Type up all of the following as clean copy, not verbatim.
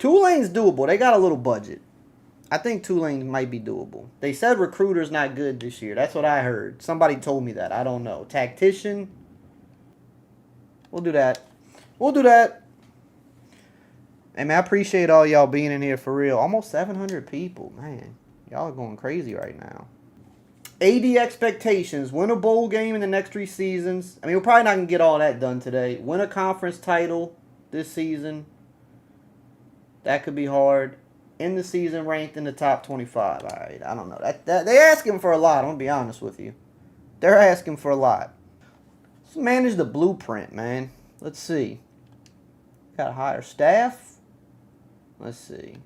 Tulane's doable. They got a little budget. I think Tulane might be doable. They said recruiter's not good this year. That's what I heard. Somebody told me that. I don't know. Tactician. We'll do that. We'll do that. Hey, man, I appreciate all y'all being in here for real. Almost 700 people. Man, y'all are going crazy right now. AD expectations. Win a bowl game in the next 3 seasons. I mean, we're probably not going to get all that done today. Win a conference title this season. That could be hard. In the season ranked in the top 25. All right, I don't know. They're asking for a lot, I'm going to be honest with you. They're asking for a lot. Let's manage the blueprint, man. Let's see. Got to hire staff. Let's see.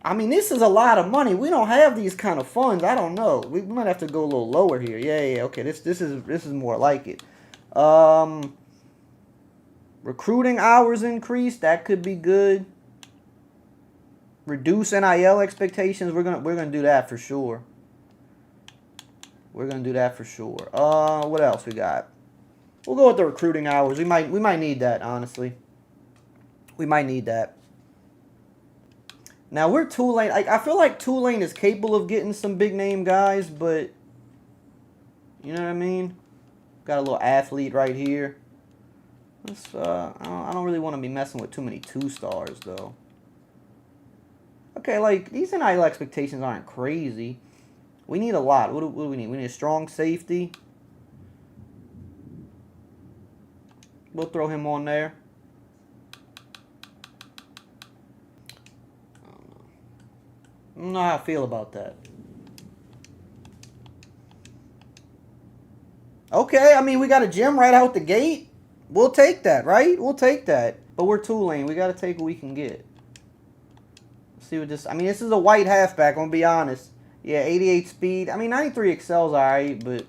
I mean, this is a lot of money. We don't have these kind of funds. I don't know. We might have to go a little lower here. Yeah. Okay, this is more like it. Recruiting hours increased. That could be good. Reduce NIL expectations. We're gonna do that for sure. We're gonna do that for sure. What else we got? We'll go with the recruiting hours. We might need that, honestly. We might need that. Now we're Tulane. I feel like Tulane is capable of getting some big name guys, but you know what I mean. Got a little athlete right here. I don't really want to be messing with too many 2-stars, though. Okay, like, these NIL expectations aren't crazy. We need a lot. What do we need? We need a strong safety. We'll throw him on there. I don't know how I feel about that. Okay, I mean, we got a gem right out the gate. We'll take that, right? We'll take that. But we're Tulane. We got to take what we can get. Let's see what this... I mean, this is a white halfback, I'm going to be honest. Yeah, 88 speed. I mean, 93 excels all right, but...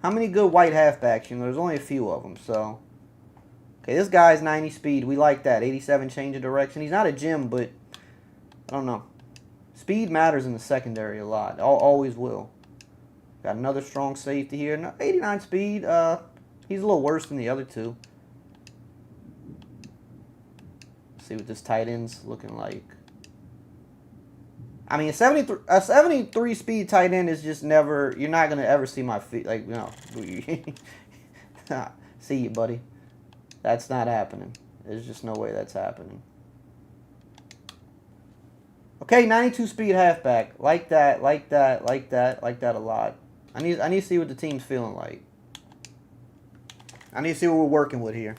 How many good white halfbacks? You know, there's only a few of them, so... Okay, this guy's 90 speed. We like that. 87 change of direction. He's not a gem, but... I don't know. Speed matters in the secondary a lot. Always will. Got another strong safety here. No, 89 speed. He's a little worse than the other two. Let's see what this tight end's looking like. I mean, a 73 speed tight end is just never... You're not going to ever see my feet. Like, no. See you, buddy. That's not happening. There's just no way that's happening. Okay, 92 speed halfback. Like that, like that, like that, like that a lot. I need to see what the team's feeling like. I need to see what we're working with here.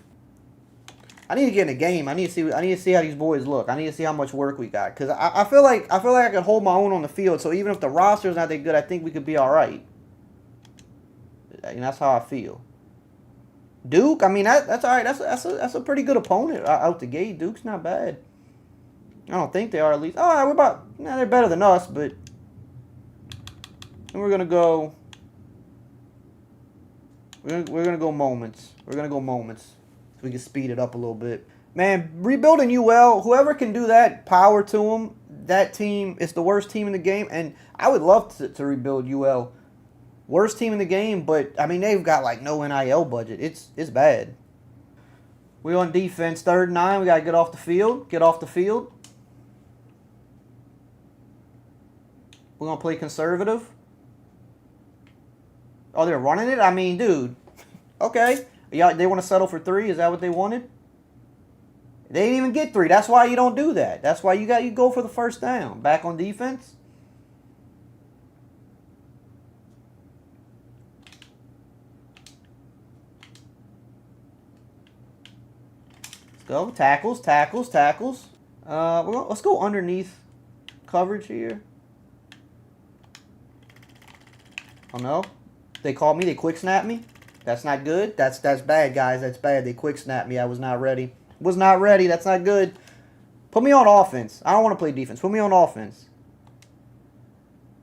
I need to get in a game. I need to see how these boys look. I need to see how much work we got. Cause I feel like I can hold my own on the field. So even if the roster's not that good, I think we could be all right. And that's how I feel. Duke, I mean that's all right. That's a pretty good opponent out the gate. Duke's not bad. I don't think they are at least. All right, we're about. Nah, they're better than us, but. And we're gonna go. We're gonna go moments. We're gonna go moments. So we can speed it up a little bit. Man, rebuilding UL, whoever can do that, power to them. That team is the worst team in the game, and I would love to rebuild UL. Worst team in the game, but I mean they've got like no NIL budget. It's bad. We on defense, 3rd and 9. We gotta get off the field. Get off the field. We're gonna play conservative. Oh, they're running it? I mean, dude. Okay. Yeah, they want to settle for 3? Is that what they wanted? They didn't even get 3. That's why you don't do that. That's why you go for the 1st down. Back on defense. Let's go. Tackles, tackles, tackles. Let's go underneath coverage here. Oh, no. They called me. They quick snapped me. That's not good. That's bad, guys. That's bad. They quick snapped me. I was not ready. Was not ready. That's not good. Put me on offense. I don't want to play defense. Put me on offense.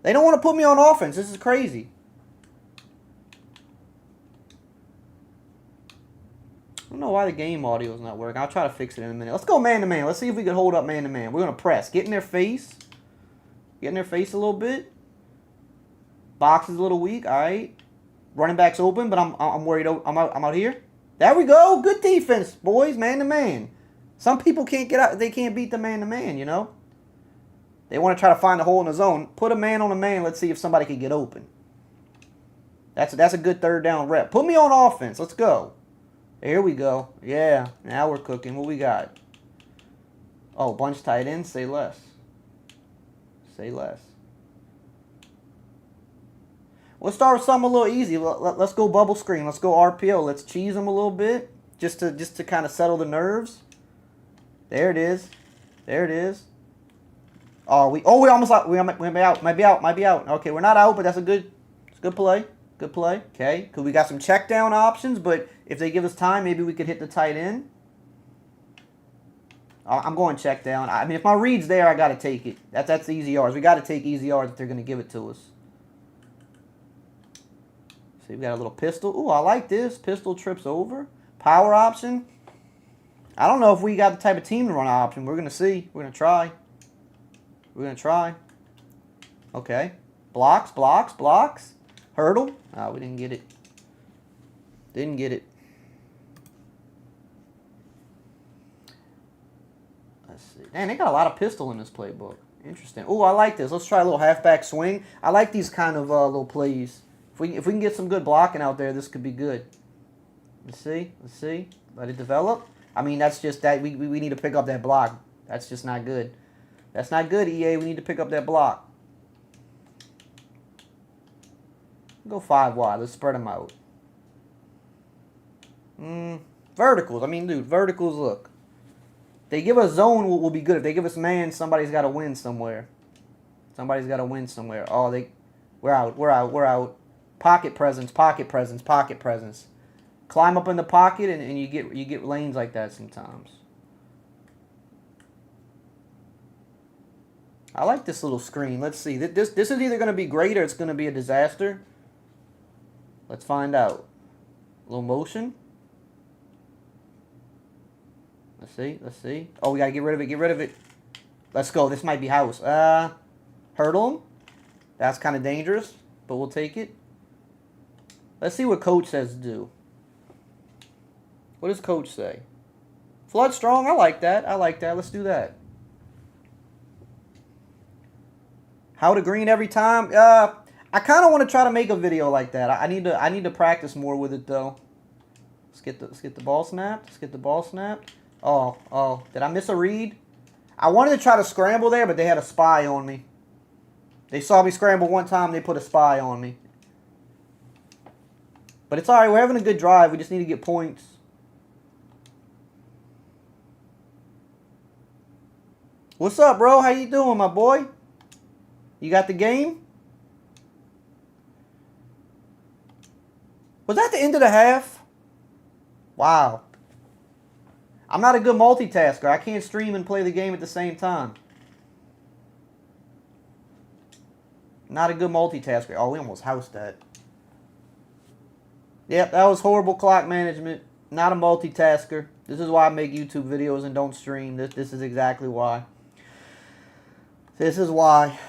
They don't want to put me on offense. This is crazy. I don't know why the game audio is not working. I'll try to fix it in a minute. Let's go man-to-man. Let's see if we can hold up man-to-man. We're going to press. Get in their face. Get in their face a little bit. Box is a little weak. All right. Running back's open, but I'm worried. I'm out here. There we go. Good defense, boys. Man to man. Some people can't get out. They can't beat the man to man. You know. They want to try to find a hole in the zone. Put a man on a man. Let's see if somebody can get open. That's a good third down rep. Put me on offense. Let's go. Here we go. Yeah. Now we're cooking. What we got? Oh, bunch tight end. Say less. Say less. Let's start with something a little easy. Let's go bubble screen. Let's go RPO. Let's cheese them a little bit, just to kind of settle the nerves. There it is. There it is. Oh, we almost out. We might be out. Okay, we're not out, but that's a good play. Good play. Okay, because we got some check down options, but if they give us time, maybe we could hit the tight end. I'm going check down. I mean, if my read's there, I got to take it. That's easy yards. We got to take easy yards if they're going to give it to us. See, we got a little pistol. Ooh, I like this. Pistol trips over. Power option. I don't know if we got the type of team to run an option. We're going to see. We're going to try. We're going to try. Okay. Blocks. Hurdle. Oh, we didn't get it. Didn't get it. Let's see. Dang, they got a lot of pistol in this playbook. Interesting. Ooh, I like this. Let's try a little halfback swing. I like these kind of little plays. If we can get some good blocking out there, this could be good. Let's see. Let it develop. I mean, that's just that we need to pick up that block. That's just not good. That's not good, EA. We need to pick up that block. Go 5 wide. Let's spread them out. Verticals. I mean, dude, verticals, look. They give us zone will be good. If they give us man, somebody's got to win somewhere. Somebody's got to win somewhere. Oh, we're out. Pocket presence. Climb up in the pocket, and you get lanes like that sometimes. I like this little screen. Let's see. This is either going to be great or it's going to be a disaster. Let's find out. A little motion. Let's see. Oh, we got to get rid of it. Let's go. This might be house. Hurdle him. That's kind of dangerous, but we'll take it. Let's see what coach says to do. What does coach say? Flood strong. I like that. Let's do that. How to green every time? I kind of want to try to make a video like that. I need to practice more with it though. Let's get the ball snapped. Oh, did I miss a read? I wanted to try to scramble there, but they had a spy on me. They saw me scramble one time, they put a spy on me. But it's alright, we're having a good drive. We just need to get points. What's up, bro? How you doing, my boy? You got the game? Was that the end of the half? Wow. I'm not a good multitasker. I can't stream and play the game at the same time. Not a good multitasker. Oh, we almost housed that. Yep, that was horrible clock management. Not a multitasker. This is why I make YouTube videos and don't stream. This is exactly why. This is why.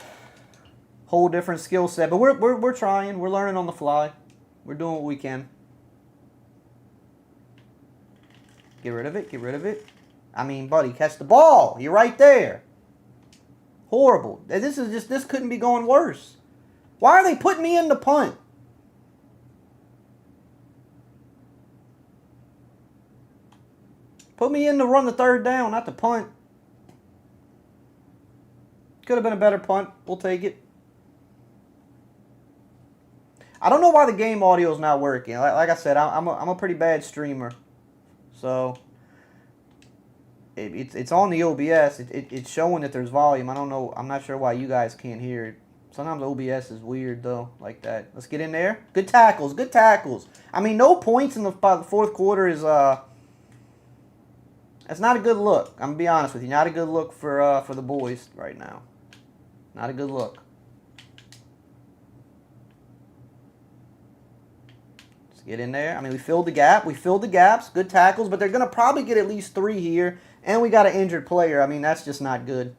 Whole different skill set. But we're trying. We're learning on the fly. We're doing what we can. Get rid of it. I mean, buddy, catch the ball. You're right there. Horrible. This couldn't be going worse. Why are they putting me in the punt? Put me in to run the third down, not the punt. Could have been a better punt. We'll take it. I don't know why the game audio is not working. Like I said, I'm a pretty bad streamer. So it's on the OBS. It's showing that there's volume. I don't know. I'm not sure why you guys can't hear it. Sometimes OBS is weird though, like that. Let's get in there. Good tackles. I mean, no points in the fourth quarter is that's not a good look. I'm gonna be honest with you. Not a good look for the boys right now. Not a good look. Let's get in there. I mean, we filled the gap. We filled the gaps. Good tackles, but they're gonna probably get at least 3 here. And we got an injured player. I mean, that's just not good.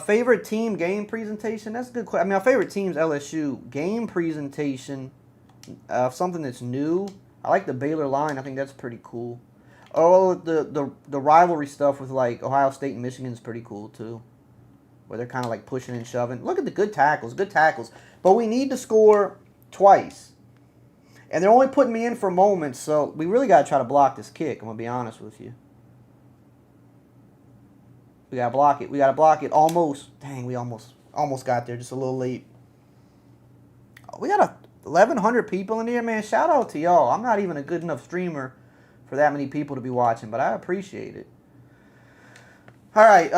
Favorite team game presentation? That's a good question. I mean, my favorite team's LSU. Game presentation, something that's new. I like the Baylor line. I think that's pretty cool. Oh, the rivalry stuff with like Ohio State and Michigan is pretty cool too, where they're kind of like pushing and shoving. Look at the good tackles. But we need to score twice, and they're only putting me in for moments. So we really got to try to block this kick. I'm gonna be honest with you. We gotta block it. We gotta block it. Almost. Dang, we almost got there. Just a little late. We got 1,100 people in here, man. Shout out to y'all. I'm not even a good enough streamer for that many people to be watching, but I appreciate it. All right,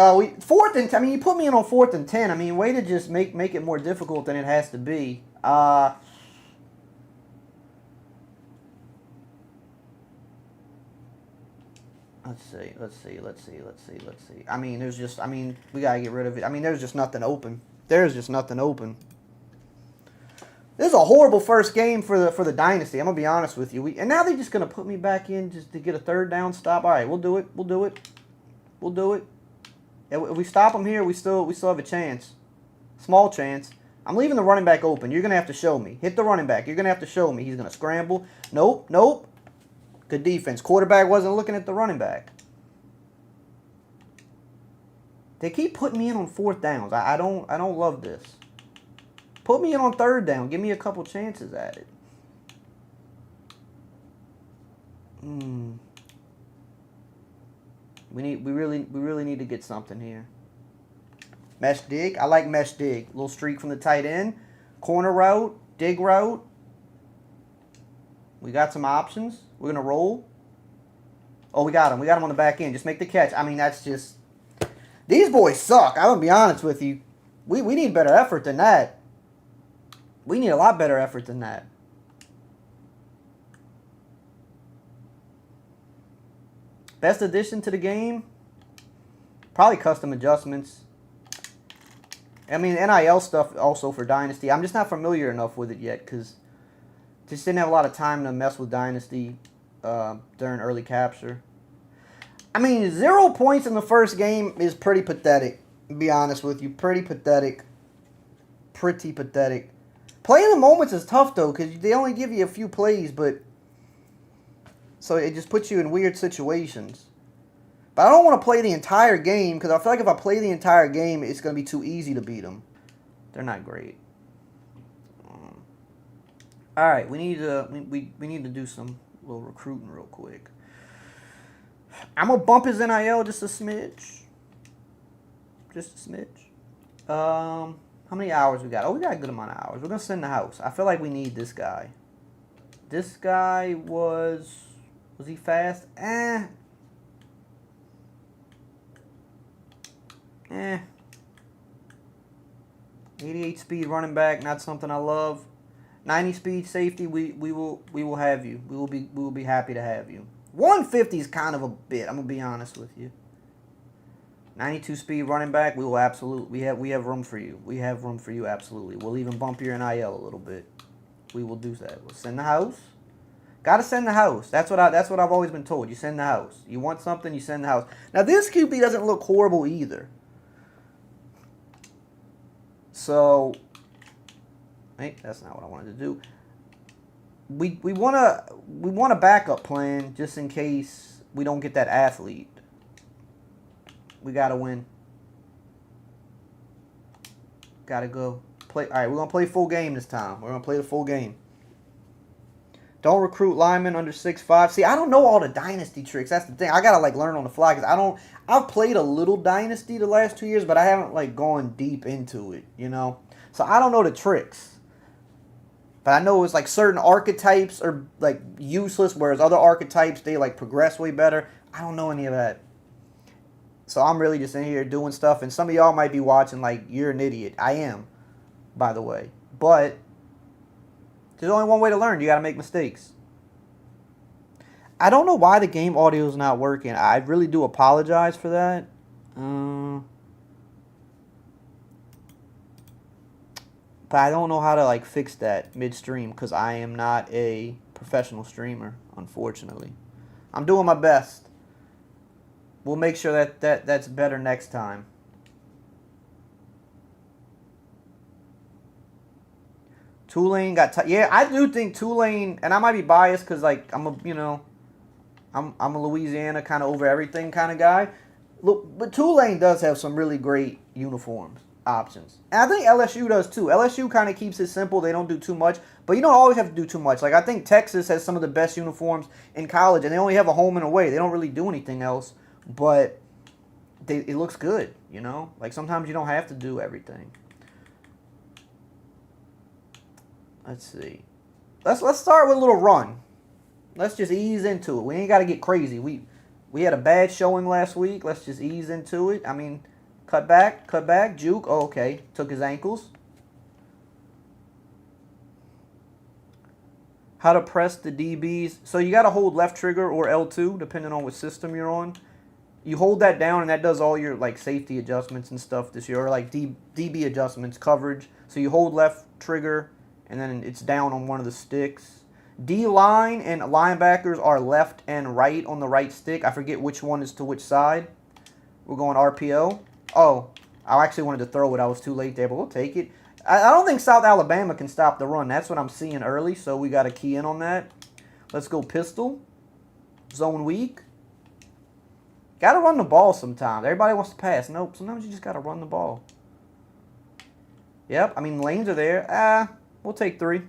fourth and 10. I mean, you put me in on 4th and 10. I mean, way to just make it more difficult than it has to be. Let's see. I mean, we gotta get rid of it. I mean, there's just nothing open. This is a horrible first game for the Dynasty. I'm gonna be honest with you. And now they're just gonna put me back in just to get a 3rd down stop. All right, we'll do it. If we stop them here, we still have a chance, small chance. I'm leaving the running back open. You're gonna have to show me. Hit the running back. You're gonna have to show me. He's gonna scramble. Nope. Good defense. Quarterback wasn't looking at the running back. They keep putting me in on 4th downs. I don't love this. Put me in on 3rd down. Give me a couple chances at it. We really need to get something here. Mesh dig. I like mesh dig. Little streak from the tight end. Corner route. Dig route. We got some options. We're going to roll. Oh, we got him. We got him on the back end. Just make the catch. I mean, that's just... These boys suck. I'm going to be honest with you. We need better effort than that. We need a lot better effort than that. Best addition to the game? Probably custom adjustments. I mean, NIL stuff also for Dynasty. I'm just not familiar enough with it yet because just didn't have a lot of time to mess with Dynasty during early capture. I mean, 0 points in the first game is pretty pathetic, to be honest with you. Pretty pathetic. Playing the moments is tough, though, because they only give you a few plays, but... So it just puts you in weird situations. But I don't want to play the entire game, because I feel like if I play the entire game, it's going to be too easy to beat them. They're not great. All right, we need to do some little recruiting real quick. I'm going to bump his NIL just a smidge. How many hours we got? Oh, we got a good amount of hours. We're going to send the house. I feel like we need this guy. This guy was he fast? 88 speed running back, not something I love. 90 speed safety, we will have you. We will be happy to have you. 150 is kind of a bit, I'm gonna be honest with you. 92 speed running back, we will absolutely we have room for you. We have room for you absolutely. We'll even bump your NIL a little bit. We will do that. We'll send the house. Gotta send the house. That's what I've always been told. You send the house. You want something, you send the house. Now this QB doesn't look horrible either. So, hey, that's not what I wanted to do. We want a backup plan just in case we don't get that athlete. We gotta win. Gotta go play. All right, we're gonna play full game this time. We're gonna play the full game. Don't recruit linemen under 6'5". See, I don't know all the Dynasty tricks. That's the thing. I gotta learn on the fly because I've played a little Dynasty the last 2 years, but I haven't gone deep into it. You know, so I don't know the tricks. But I know it's certain archetypes are useless, whereas other archetypes they progress way better. I don't know any of that. So I'm really just in here doing stuff, and some of y'all might be watching you're an idiot. I am, by the way. But there's only one way to learn. You got to make mistakes. I don't know why the game audio is not working. I really do apologize for that. But I don't know how to fix that midstream because I am not a professional streamer, unfortunately. I'm doing my best. We'll make sure that's better next time. Tulane got yeah, I do think Tulane, and I might be biased because like I'm a Louisiana kind of over everything kind of guy. Look, but Tulane does have some really great uniforms options, and I think LSU does too. LSU kind of keeps it simple; they don't do too much, but you don't always have to do too much. Like I think Texas has some of the best uniforms in college, and they only have a home and away. They don't really do anything else, but it looks good. You know, like sometimes you don't have to do everything. Let's see. Let's start with a little run. Let's just ease into it. We ain't got to get crazy. We had a bad showing last week. Let's just ease into it. I mean, cut back, juke. Oh, okay. Took his ankles. How to press the DBs. So you got to hold left trigger or L2, depending on what system you're on. You hold that down, and that does all your like safety adjustments and stuff this year, or like DB adjustments, coverage. So you hold left trigger, and then it's down on one of the sticks. D-line and linebackers are left and right on the right stick. I forget which one is to which side. We're going RPO. Oh, I actually wanted to throw it. I was too late there, but we'll take it. I don't think South Alabama can stop the run. That's what I'm seeing early, so we got to key in on that. Let's go pistol. Zone weak. Got to run the ball sometimes. Everybody wants to pass. Nope, sometimes you just got to run the ball. Yep, I mean, lanes are there. We'll take 3.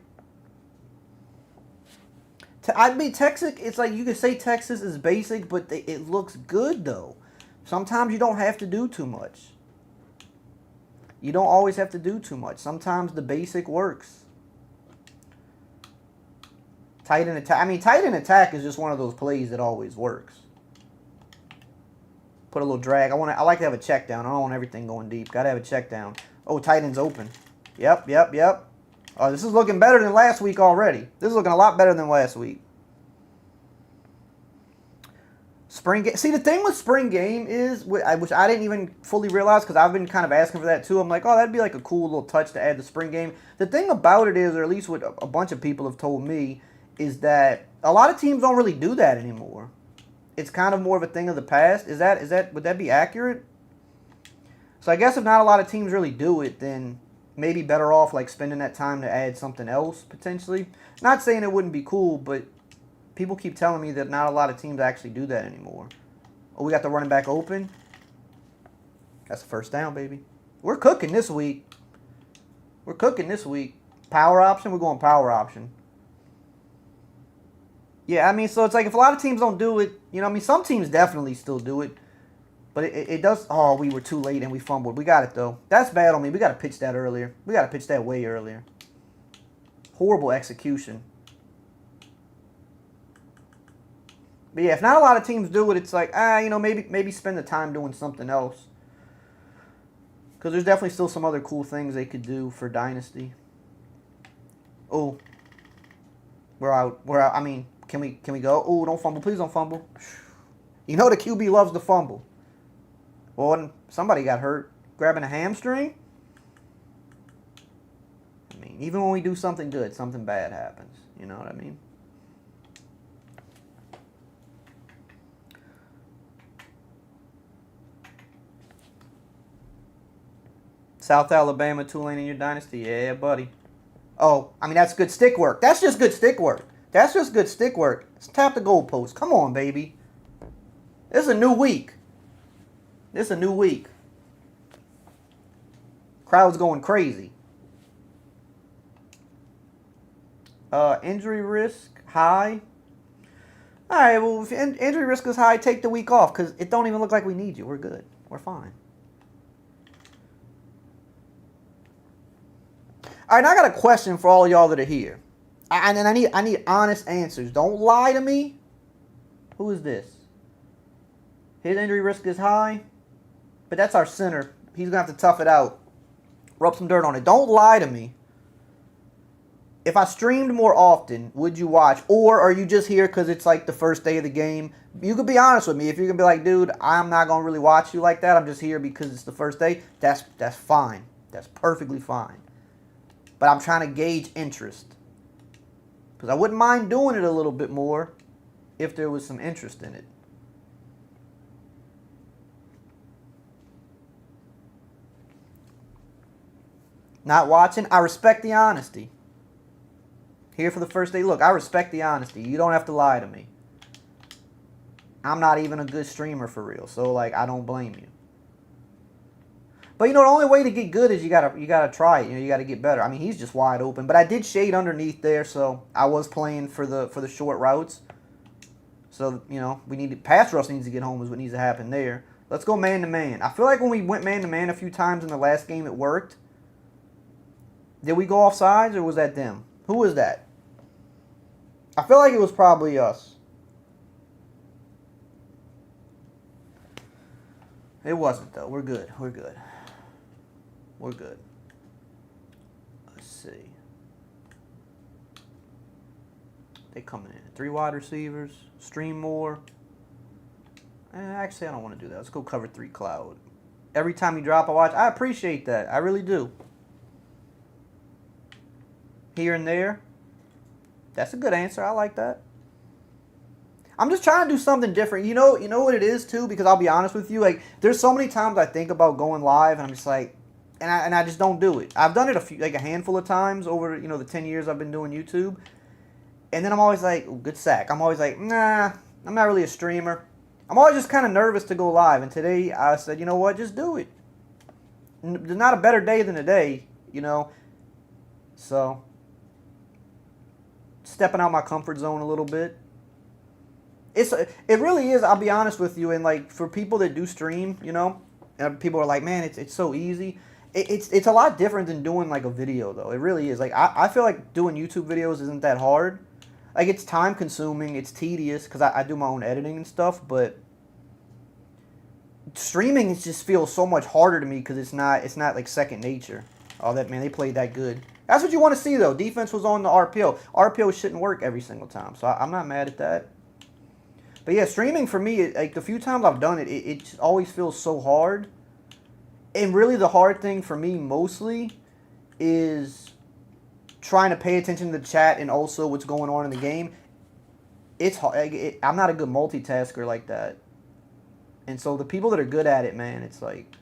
I mean, Texas, it's like you could say Texas is basic, but it looks good, though. Sometimes you don't have to do too much. You don't always have to do too much. Sometimes the basic works. Tight end attack. I mean, tight end attack is just one of those plays that always works. Put a little drag. I like to have a check down. I don't want everything going deep. Got to have a check down. Oh, tight end's open. Yep. Oh, this is looking better than last week already. This is looking a lot better than last week. Spring game. See, the thing with spring game is, which I didn't even fully realize because I've been kind of asking for that too. I'm like, oh, that'd be like a cool little touch to add the spring game. The thing about it is, or at least what a bunch of people have told me, is that a lot of teams don't really do that anymore. It's kind of more of a thing of the past. Would that be accurate? So I guess if not a lot of teams really do it, then maybe better off like spending that time to add something else potentially. Not saying it wouldn't be cool, but people keep telling me that not a lot of teams actually do that anymore. Oh, we got the running back open. That's a first down, baby. We're cooking this week. Power option, we're going power option. Yeah, I mean, so it's like if a lot of teams don't do it, you know, I mean, some teams definitely still do it. But it does. Oh, we were too late and we fumbled. We got it, though. That's bad on me. We got to pitch that earlier. We got to pitch that way earlier. Horrible execution. But yeah, if not a lot of teams do it, it's like, you know, maybe spend the time doing something else. Because there's definitely still some other cool things they could do for Dynasty. Oh. We're out. I mean, can we go? Oh, don't fumble. Please don't fumble. You know the QB loves to fumble. Well, somebody got hurt grabbing a hamstring. I mean, even when we do something good, something bad happens. You know what I mean? South Alabama, Tulane in your dynasty. Yeah, buddy. Oh, I mean, that's good stick work. That's just good stick work. Let's tap the goalpost. Come on, baby. This is a new week. Crowd's going crazy. Injury risk high. All right, well, if injury risk is high, take the week off because it don't even look like we need you. We're good. We're fine. All right, now I got a question for all y'all that are here. I need honest answers. Don't lie to me. Who is this? His injury risk is high, but that's our center. He's going to have to tough it out. Rub some dirt on it. Don't lie to me. If I streamed more often, would you watch? Or are you just here because it's like the first day of the game? You could be honest with me. If you're going to be like, dude, I'm not going to really watch you like that. I'm just here because it's the first day. That's fine. That's perfectly fine. But I'm trying to gauge interest. Because I wouldn't mind doing it a little bit more if there was some interest in it. Not watching. I respect the honesty. Here for the first day. Look, I respect the honesty. You don't have to lie to me. I'm not even a good streamer for real. So, like, I don't blame you. But, you know, the only way to get good is you gotta try it. You know, you gotta get better. I mean, he's just wide open. But I did shade underneath there, so I was playing for the short routes. So, you know, pass rush needs to get home is what needs to happen there. Let's go man-to-man. I feel like when we went man-to-man a few times in the last game, it worked. Did we go off sides, or was that them? Who was that? I feel like it was probably us. It wasn't, though. We're good. We're good. We're good. Let's see. They coming in. 3 wide receivers. Stream more. Actually, I don't want to do that. Let's go cover 3 cloud. Every time you drop a watch, I appreciate that. I really do. Here and there. That's a good answer. I like that. I'm just trying to do something different. You know what it is too, because I'll be honest with you, like there's so many times I think about going live and I'm just like, and I just don't do it. I've done it a handful of times over the 10 years I've been doing YouTube, and then I'm always like, oh, good sack. I'm always like, nah, I'm not really a streamer. I'm always just kind of nervous to go live, and today I said, you know what, just do it. There's not a better day than today, so stepping out my comfort zone a little bit. It really is, I'll be honest with you, and like for people that do stream, and people are like, man, it's so easy. It's a lot different than doing like a video though. It really is. Like I feel like doing YouTube videos isn't that hard. Like it's time consuming, it's tedious because I do my own editing and stuff, but streaming just feels so much harder to me because it's not like second nature. Oh, that man, they played that good. That's what you want to see though. Defense was on the RPO. RPO shouldn't work every single time, so I'm not mad at that. But yeah, streaming for me, like the few times I've done it, it just always feels so hard. And really the hard thing for me mostly is trying to pay attention to the chat and also what's going on in the game. It's hard. I'm not a good multitasker like that. And so the people that are good at it, man, it's like,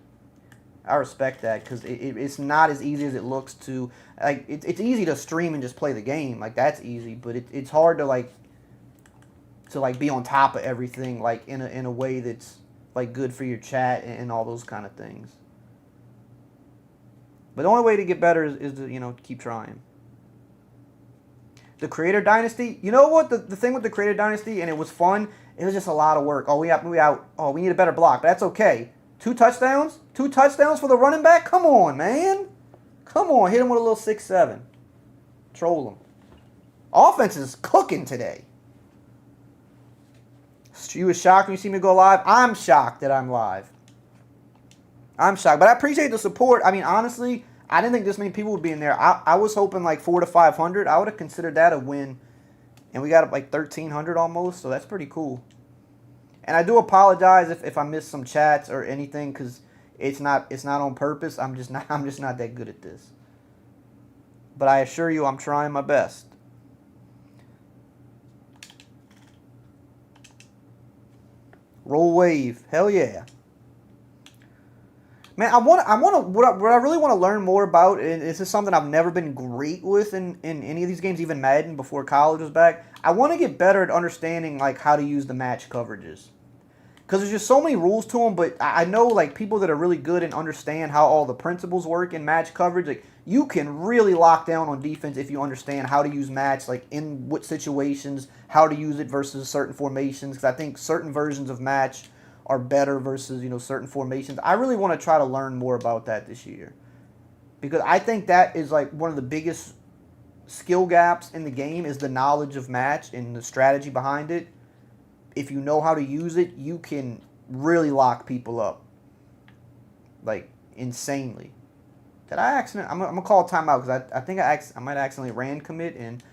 I respect that because it's not as easy as it looks to, like, it's easy to stream and just play the game. Like, that's easy. But it's hard to, be on top of everything, like, in a way that's, like, good for your chat and all those kind of things. But the only way to get better is to, keep trying. The Creator Dynasty, you know what? The thing with the Creator Dynasty, and it was fun, it was just a lot of work. Oh, we need a better block. But that's okay. 2 touchdowns? 2 touchdowns for the running back? Come on, man. Come on, hit him with a little 6-7. Troll him. Offense is cooking today. You was shocked when you see me go live? I'm shocked that I'm live. I'm shocked. But I appreciate the support. I mean, honestly, I didn't think this many people would be in there. I was hoping like 400 to 500. I would have considered that a win. And we got up like 1,300 almost, so that's pretty cool. And I do apologize if I missed some chats or anything because it's not on purpose. I'm just not that good at this. But I assure you I'm trying my best. Roll wave. Hell yeah. Man, what I really want to learn more about, and this is something I've never been great with in any of these games, even Madden before college was back. I want to get better at understanding like how to use the match coverages. Because there's just so many rules to them, but I know like people that are really good and understand how all the principles work in match coverage. Like you can really lock down on defense if you understand how to use match, like in what situations, how to use it versus certain formations. Because I think certain versions of match are better versus certain formations. I really want to try to learn more about that this year, because I think that is like one of the biggest skill gaps in the game is the knowledge of match and the strategy behind it. If you know how to use it, you can really lock people up, like insanely. Did I accidentally? I'm gonna call a timeout because I think I might accidentally ran commit, and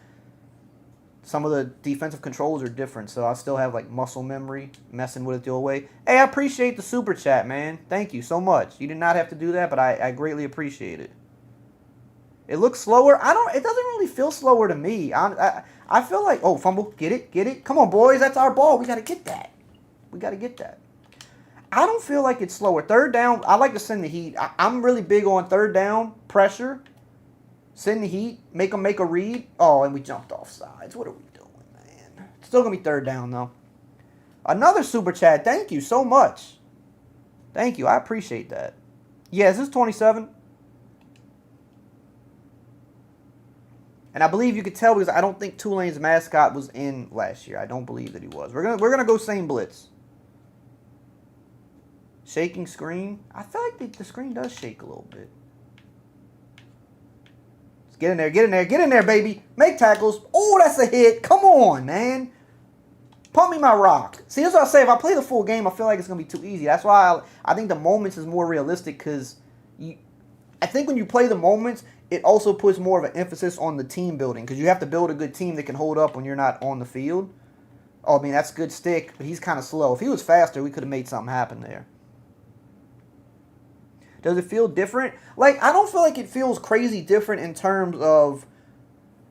some of the defensive controls are different, so I still have like muscle memory messing with it the old way. Hey, I appreciate the super chat, man. Thank you so much. You did not have to do that, but I greatly appreciate it. It looks slower. It doesn't really feel slower to me. I feel like, oh, fumble, get it. Come on, boys, that's our ball. We got to get that. I don't feel like it's slower. Third down, I like to send the heat. I'm really big on third down pressure. Sit in the heat, make them make a read. Oh, and we jumped off sides. What are we doing, man? Still going to be third down, though. Another super chat. Thank you so much. Thank you. I appreciate that. Yeah, is this 27? And I believe you could tell because I don't think Tulane's mascot was in last year. I don't believe that he was. We're gonna go same blitz. Shaking screen. I feel like the screen does shake a little bit. Let's get in there, get in there, get in there, baby. Make tackles. Oh, that's a hit. Come on, man. Pump me my rock. See, that's what I say. If I play the full game, I feel like it's going to be too easy. That's why I think the moments is more realistic because I think when you play the moments, it also puts more of an emphasis on the team building because you have to build a good team that can hold up when you're not on the field. Oh, I mean, that's a good stick, but he's kind of slow. If he was faster, we could have made something happen there. Does it feel different? Like, I don't feel like it feels crazy different in terms of,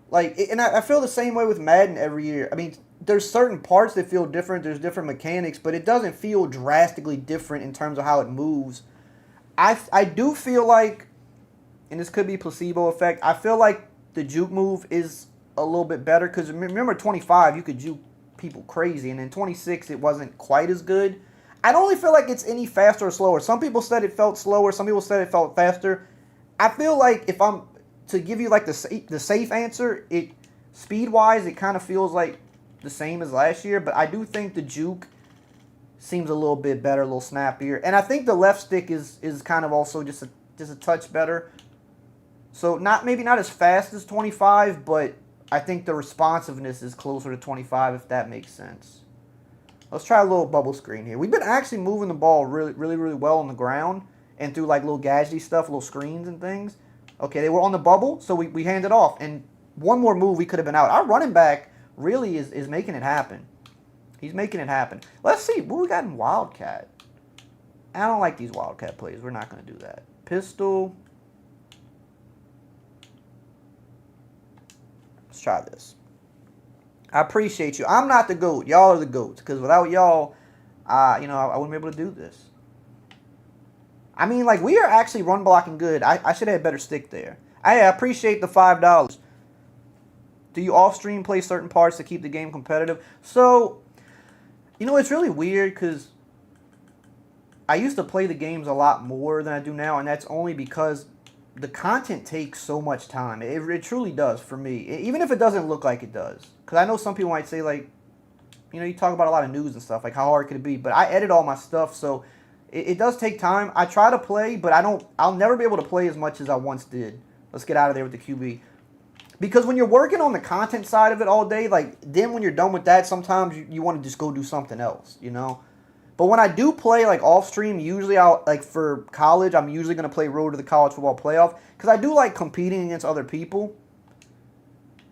like, and I feel the same way with Madden every year. I mean, there's certain parts that feel different. There's different mechanics, but it doesn't feel drastically different in terms of how it moves. I do feel like, and this could be placebo effect, I feel like the juke move is a little bit better because remember 25, you could juke people crazy, and in 26, it wasn't quite as good. I don't really feel like it's any faster or slower. Some people said it felt slower. Some people said it felt faster. I feel like if I'm to give you like the safe answer, speed-wise, it kind of feels like the same as last year, but I do think the juke seems a little bit better, a little snappier. And I think the left stick is kind of also just a touch better. So maybe not as fast as 25, but I think the responsiveness is closer to 25 if that makes sense. Let's try a little bubble screen here. We've been actually moving the ball really, really, really well on the ground and through like little gadgety stuff, little screens and things. Okay, they were on the bubble, so we handed off. And one more move, we could have been out. Our running back really is making it happen. He's making it happen. Let's see. What we got in Wildcat? I don't like these Wildcat plays. We're not going to do that. Pistol. Let's try this. I appreciate you. I'm not the GOAT. Y'all are the GOATs. Because without y'all, I wouldn't be able to do this. I mean, like, we are actually run blocking good. I should have had better stick there. I appreciate the $5. Do you off-stream play certain parts to keep the game competitive? So, it's really weird because I used to play the games a lot more than I do now, and that's only because the content takes so much time. It truly does for me, even if it doesn't look like it does. Because I know some people might say, like, you talk about a lot of news and stuff, like how hard could it be? But I edit all my stuff, so it does take time. I try to play, but I'll never be able to play as much as I once did. Let's get out of there with the QB. Because when you're working on the content side of it all day, like, then when you're done with that, sometimes you want to just go do something else, But when I do play, like, off-stream, usually for college, I'm usually going to play Road to the College Football Playoff. Because I do like competing against other people.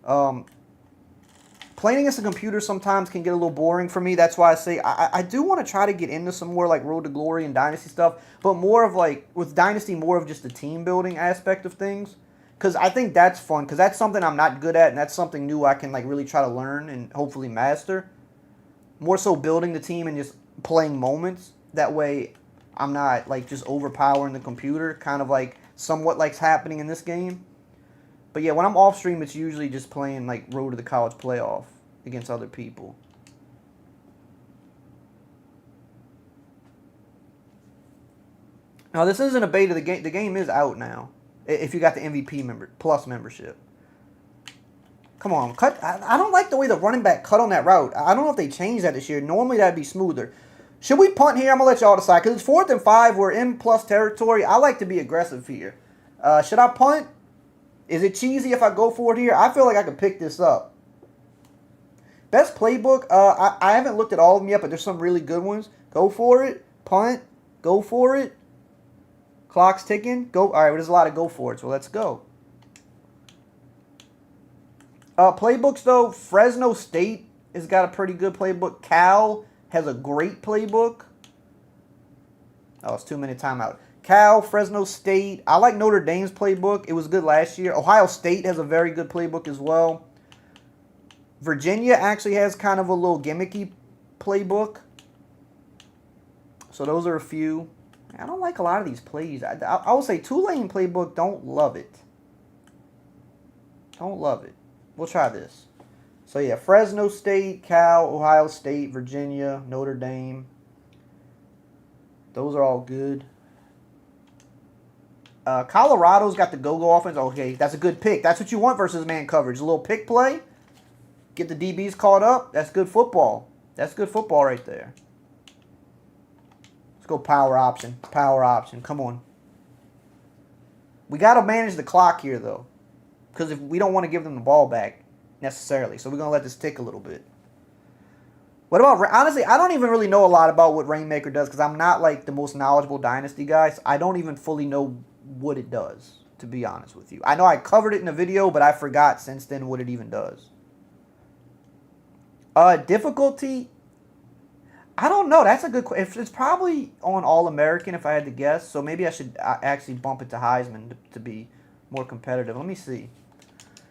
Playing against a computer sometimes can get a little boring for me. That's why I say I do want to try to get into some more, like, Road to Glory and Dynasty stuff. But more of, like, with Dynasty, more of just the team-building aspect of things. Because I think that's fun. Because that's something I'm not good at. And that's something new I can, like, really try to learn and hopefully master. More so building the team and just playing moments. That way I'm not, like, just overpowering the computer. Kind of like somewhat like's happening in this game. But yeah, when I'm off stream, it's usually just playing, like, Road to the College Playoff against other people. Now, this isn't a beta. The game is out now. If you got the MVP plus membership. Come on, cut. I don't like the way the running back cut on that route. I don't know if they changed that this year. Normally, that'd be smoother. Should we punt here? I'm going to let y'all decide. Because it's 4th and 5. We're in plus territory. I like to be aggressive here. Should I punt? Is it cheesy if I go for it here? I feel like I could pick this up. Best playbook. I haven't looked at all of them yet, but there's some really good ones. Go for it. Punt. Go for it. Clock's ticking. Go. All right, well, there's a lot of go for it, so let's go. Playbooks, though, Fresno State has got a pretty good playbook. Cal has a great playbook. Oh, it's 2-minute timeout. Cal, Fresno State. I like Notre Dame's playbook. It was good last year. Ohio State has a very good playbook as well. Virginia actually has kind of a little gimmicky playbook. So those are a few. I don't like a lot of these plays. I will say Tulane playbook, don't love it. Don't love it. We'll try this. So, yeah, Fresno State, Cal, Ohio State, Virginia, Notre Dame. Those are all good. Colorado's got the go-go offense. Okay, that's a good pick. That's what you want versus man coverage. A little pick play. Get the DBs caught up. That's good football. That's good football right there. Let's go power option. Power option. Come on. We got to manage the clock here, though. Because if we don't want to give them the ball back necessarily. So we're going to let this tick a little bit. What about, honestly, I don't even really know a lot about what Rainmaker does because I'm not like the most knowledgeable Dynasty guy. So I don't even fully know what it does, to be honest with you. I know I covered it in a video, but I forgot since then what it even does. Difficulty, I don't know. That's a good question. It's probably on All-American if I had to guess. So maybe I should actually bump it to Heisman to be more competitive. Let me see.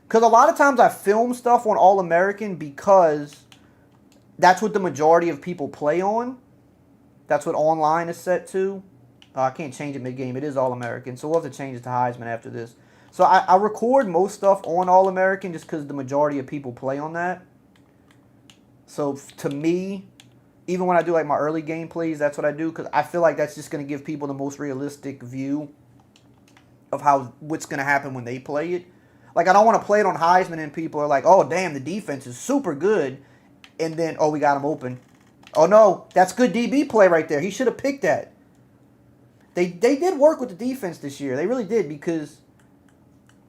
Because a lot of times I film stuff on All-American because that's what the majority of people play on. That's what online is set to. I can't change it mid-game. It is All-American. So we'll have to change it to Heisman after this. So I record most stuff on All-American just because the majority of people play on that. So to me, even when I do like my early gameplays, that's what I do. Because I feel like that's just going to give people the most realistic view of what's going to happen when they play it. Like I don't want to play it on Heisman and people are like, oh, damn, the defense is super good. And then, oh, we got him open. Oh, no, that's good DB play right there. He should have picked that. They did work with the defense this year. They really did because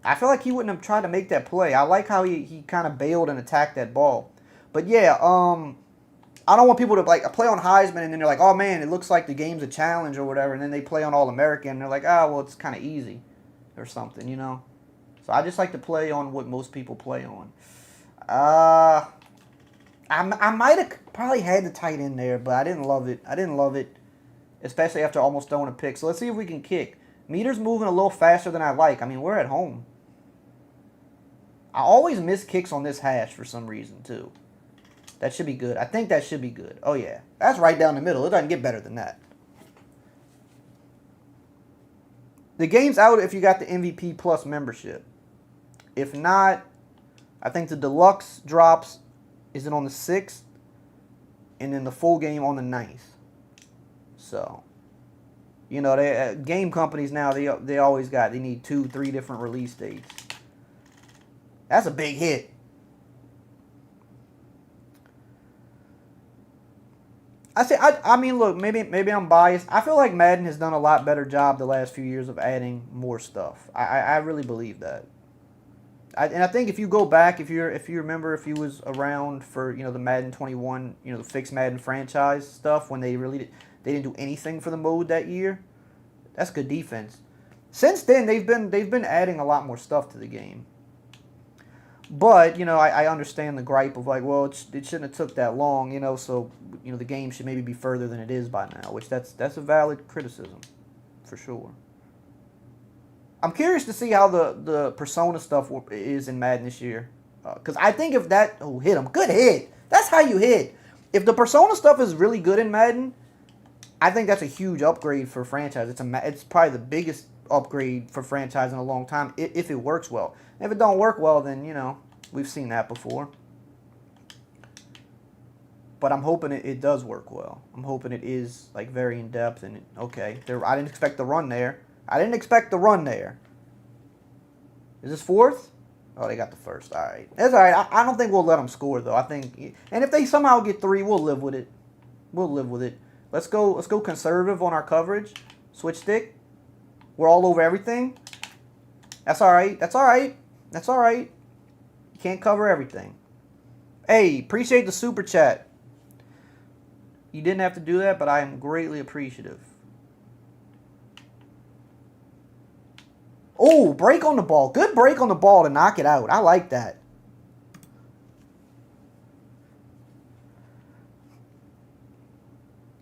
I feel like he wouldn't have tried to make that play. I like how he kind of bailed and attacked that ball. But, yeah, I don't want people to like play on Heisman and then they're like, oh, man, it looks like the game's a challenge or whatever. And then they play on All-American and they're like, oh, well, it's kind of easy or something, you know. So I just like to play on what most people play on. I might have probably had the tight end there, but I didn't love it. I didn't love it, especially after almost throwing a pick. So let's see if we can kick. Meter's moving a little faster than I like. I mean, we're at home. I always miss kicks on this hash for some reason, too. That should be good. I think that should be good. Oh, yeah. That's right down the middle. It doesn't get better than that. The game's out if you got the MVP Plus membership. If not, I think the Deluxe drops... Is it on the 6th? And then the full game on the 9th. So, you know, game companies now, they need 2-3 different release dates. That's a big hit. I mean, look, maybe I'm biased. I feel like Madden has done a lot better job the last few years of adding more stuff. I really believe that. And I think if you go back, if you remember, if you was around for the Madden 21, the fixed Madden franchise stuff when they didn't do anything for the mode that year, that's good defense. Since then they've been adding a lot more stuff to the game. But I understand the gripe of like, well, it shouldn't have took that long, so the game should maybe be further than it is by now, which that's a valid criticism, for sure. I'm curious to see how the Persona stuff is in Madden this year. Because I think if that... Oh, hit him. Good hit. That's how you hit. If the Persona stuff is really good in Madden, I think that's a huge upgrade for franchise. It's probably the biggest upgrade for franchise in a long time if it works well. If it don't work well, then, we've seen that before. But I'm hoping it does work well. I'm hoping it is, like, very in-depth and... Okay. I didn't expect the run there. Is this 4th? Oh, they got the 1st. All right. That's all right. I don't think we'll let them score, though. I think... And if they somehow get 3, we'll live with it. Let's go conservative on our coverage. Switch stick. We're all over everything. That's all right. You can't cover everything. Hey, appreciate the super chat. You didn't have to do that, but I am greatly appreciative. Oh, break on the ball. Good break on the ball to knock it out. I like that.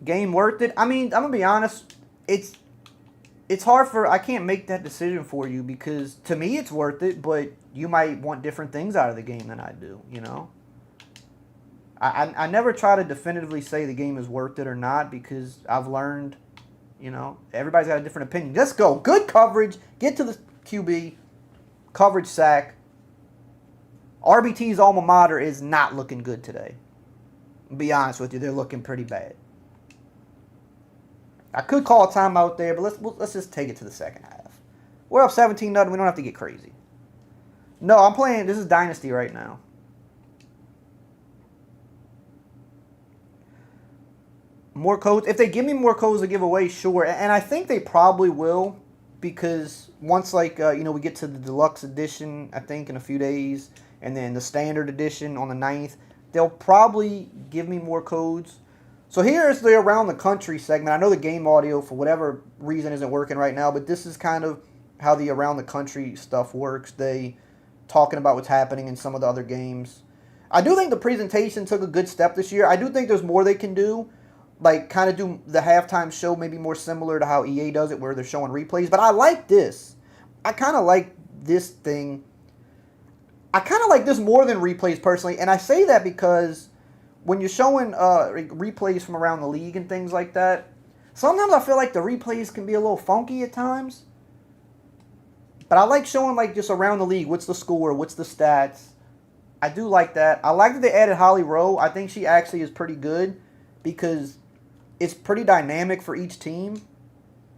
Game worth it? I mean, I'm going to be honest. It's hard I can't make that decision for you because to me it's worth it, but you might want different things out of the game than I do, I never try to definitively say the game is worth it or not because I've learned, everybody's got a different opinion. Let's go. Good coverage. Get to the QB. Coverage sack. RBT's alma mater is not looking good today. I'll be honest with you, they're looking pretty bad. I could call a timeout there, but let's just take it to the second half. We're up 17-0. We don't have to get crazy. No, I'm playing. This is Dynasty right now. More codes. If they give me more codes to give away, sure. And I think they probably will, because once, like, we get to the deluxe edition, I think, in a few days, and then the standard edition on the 9th, they'll probably give me more codes. So here's the Around the Country segment. I know the game audio, for whatever reason, isn't working right now, but this is kind of how the Around the Country stuff works. They talking about what's happening in some of the other games. I do think the presentation took a good step this year. I do think there's more they can do, like kind of do the halftime show maybe more similar to how EA does it, where they're showing replays. But I like this. I kind of like this thing. I kind of like this more than replays personally, and I say that because when you're showing replays from around the league and things like that, sometimes I feel like the replays can be a little funky at times. But I like showing, like, just around the league. What's the score? What's the stats? I do like that. I like that they added Holly Rowe. I think she actually is pretty good because it's pretty dynamic for each team.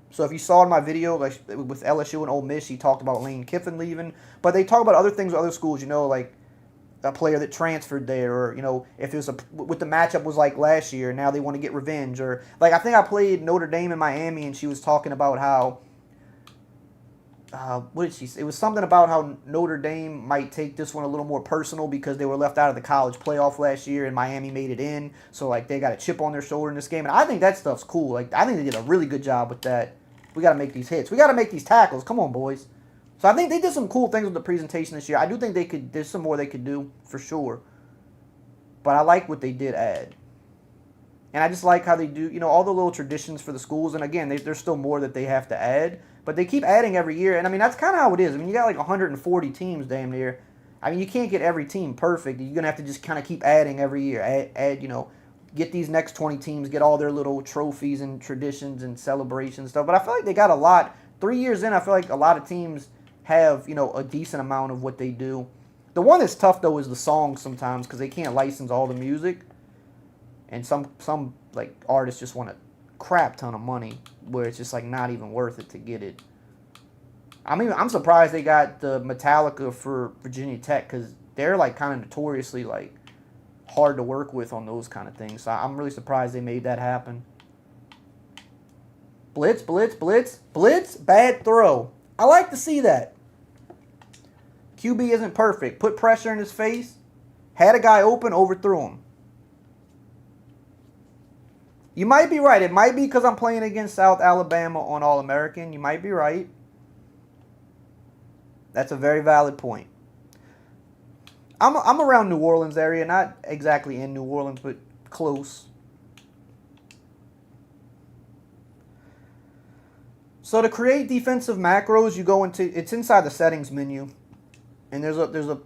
So if you saw in my video, like with LSU and Ole Miss, she talked about Lane Kiffin leaving. But they talk about other things with other schools, like a player that transferred there, or, if there's what the matchup was like last year, now they want to get revenge. Or, like, I think I played Notre Dame in Miami, and she was talking about how, what did she say? It was something about how Notre Dame might take this one a little more personal because they were left out of the college playoff last year and Miami made it in. So, like, they got a chip on their shoulder in this game. And I think that stuff's cool. Like, I think they did a really good job with that. We got to make these hits. We got to make these tackles. Come on, boys. So I think they did some cool things with the presentation this year. I do think there's some more they could do, for sure. But I like what they did add. And I just like how they do, all the little traditions for the schools. And again, there's still more that they have to add. But they keep adding every year. And, that's kind of how it is. You got like 140 teams damn near. You can't get every team perfect. You're going to have to just kind of keep adding every year. Add, get these next 20 teams, get all their little trophies and traditions and celebrations and stuff. But I feel like they got a lot. 3 years in, I feel like a lot of teams have, a decent amount of what they do. The one that's tough, though, is the songs sometimes because they can't license all the music. And some like, artists just want a crap ton of money where it's just, like, not even worth it to get it. I'm surprised they got the Metallica for Virginia Tech because they're, like, kind of notoriously, like, hard to work with on those kind of things. So I'm really surprised they made that happen. Blitz, blitz, blitz, blitz, bad throw. I like to see that. QB isn't perfect. Put pressure in his face. Had a guy open, overthrew him. You might be right. It might be because I'm playing against South Alabama on All-American. You might be right. That's a very valid point. I'm around New Orleans area, not exactly in New Orleans, but close. So to create defensive macros, you go into, it's inside the settings menu, and there's a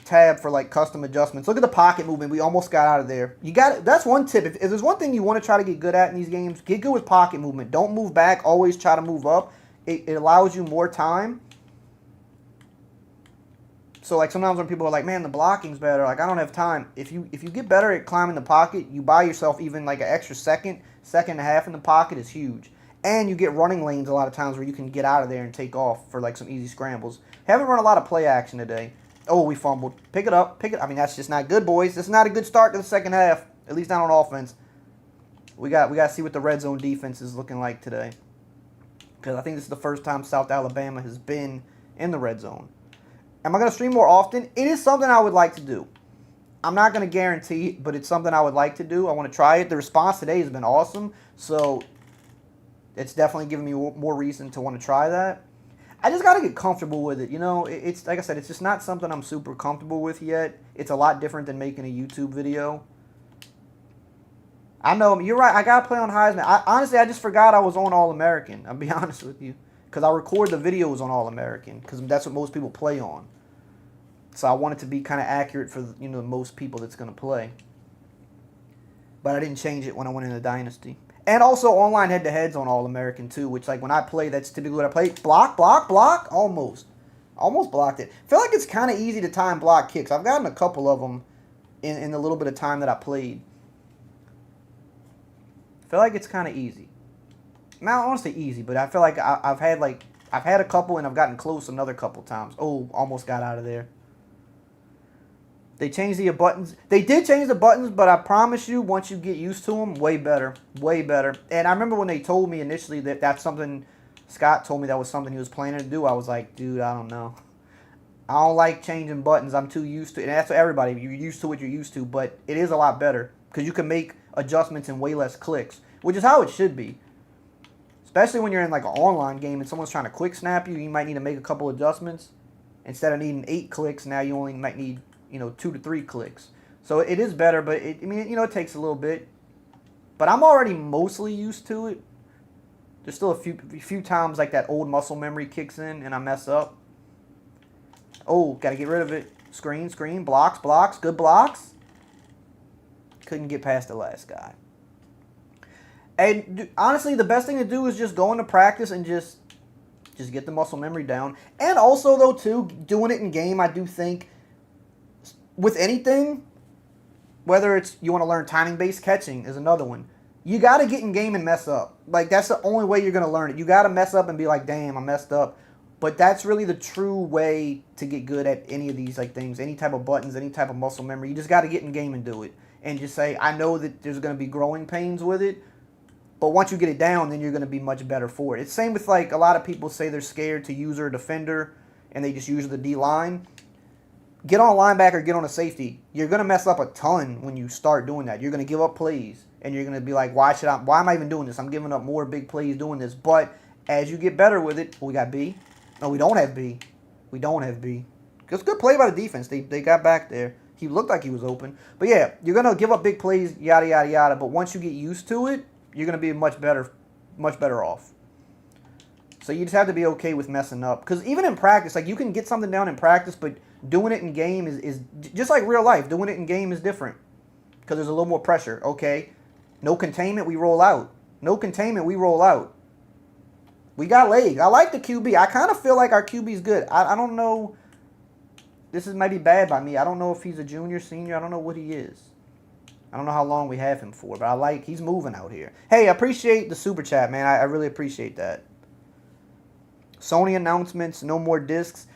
tab for like custom adjustments. Look at the pocket movement. We almost got out of there. That's one tip. If there's one thing you want to try to get good at in these games, get good with pocket movement. Don't move back. Always try to move up. It allows you more time. So, like, sometimes when people are like, man, the blocking's better, like, I don't have time. If you get better at climbing the pocket, you buy yourself even, like, an extra second and a half in the pocket is huge. And you get running lanes a lot of times where you can get out of there and take off for, like, some easy scrambles. Haven't run a lot of play action today. Oh, we fumbled. Pick it up. That's just not good, boys. This is not a good start to the second half, at least not on offense. We got to see what the red zone defense is looking like today. Because I think this is the first time South Alabama has been in the red zone. Am I going to stream more often? It is something I would like to do. I'm not going to guarantee it, but it's something I would like to do. I want to try it. The response today has been awesome, so it's definitely giving me more reason to want to try that. I just got to get comfortable with it. It's like I said, it's just not something I'm super comfortable with yet. It's a lot different than making a YouTube video. I know, you're right. I got to play on Heisman. Honestly, I just forgot I was on All-American. I'll be honest with you. Because I record the videos on All-American, because that's what most people play on. So I want it to be kind of accurate for most people that's going to play. But I didn't change it when I went into Dynasty. And also online head-to-heads on All-American too, which like when I play, that's typically what I play. Block, block, block, almost. Almost blocked it. I feel like it's kind of easy to time block kicks. I've gotten a couple of them in the little bit of time that I played. I feel like it's kind of easy. Now, I don't want to say easy, but I feel like I've had a couple and I've gotten close another couple times. Oh, almost got out of there. They changed the buttons. They did change the buttons, but I promise you, once you get used to them, way better. Way better. And I remember when they told me initially that that's something, Scott told me that was something he was planning to do. I was like, dude, I don't know. I don't like changing buttons. I'm too used to it. And that's for everybody. You're used to what you're used to. But it is a lot better because you can make adjustments in way less clicks, which is how it should be. Especially when you're in like an online game and someone's trying to quick snap you, you might need to make a couple adjustments. Instead of needing 8 clicks, now you only might need 2 to 3 clicks. So it is better, but it takes a little bit. But I'm already mostly used to it. There's still a few times like that old muscle memory kicks in and I mess up. Oh, got to get rid of it. Screen, blocks, good blocks. Couldn't get past the last guy. And honestly, the best thing to do is just go into practice and just get the muscle memory down. And also, though, too, doing it in game, I do think, with anything, whether it's you want to learn timing-based catching is another one. You got to get in game and mess up. Like, that's the only way you're going to learn it. You got to mess up and be like, damn, I messed up. But that's really the true way to get good at any of these like things, any type of buttons, any type of muscle memory. You just got to get in game and do it. And just say, I know that there's going to be growing pains with it, but once you get it down, then you're going to be much better for it. It's same with like a lot of people say they're scared to use a defender and they just use the D-line. Get on a linebacker, get on a safety. You're going to mess up a ton when you start doing that. You're going to give up plays and you're going to be like, why am I even doing this? I'm giving up more big plays doing this. But as you get better with it, we got B. No, we don't have B. We don't have B. It's a good play by the defense. They got back there. He looked like he was open. But yeah, you're going to give up big plays, yada, yada, yada. But once you get used to it, you're going to be much better off. So you just have to be okay with messing up. Because even in practice, like you can get something down in practice, but doing it in game is just like real life. Doing it in game is different. Because there's a little more pressure. Okay, no containment, we roll out. No containment, we roll out. We got legs. I like the QB. I kind of feel like our QB is good. I don't know. This is maybe bad by me. I don't know if he's a junior, senior. I don't know what he is. I don't know how long we have him for, but he's moving out here. Hey, I appreciate the super chat, man. I really appreciate that. Sony announcements, no more discs.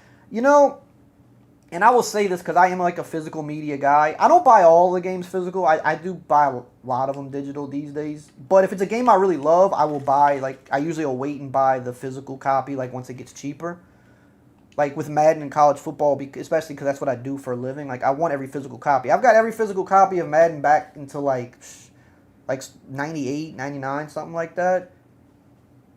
And I will say this because I am like a physical media guy. I don't buy all the games physical. I do buy a lot of them digital these days. But if it's a game I really love, I will buy, I usually will wait and buy the physical copy, once it gets cheaper. Like with Madden and college football, especially because that's what I do for a living. I want every physical copy. I've got every physical copy of Madden back until like 98, 99, something like that.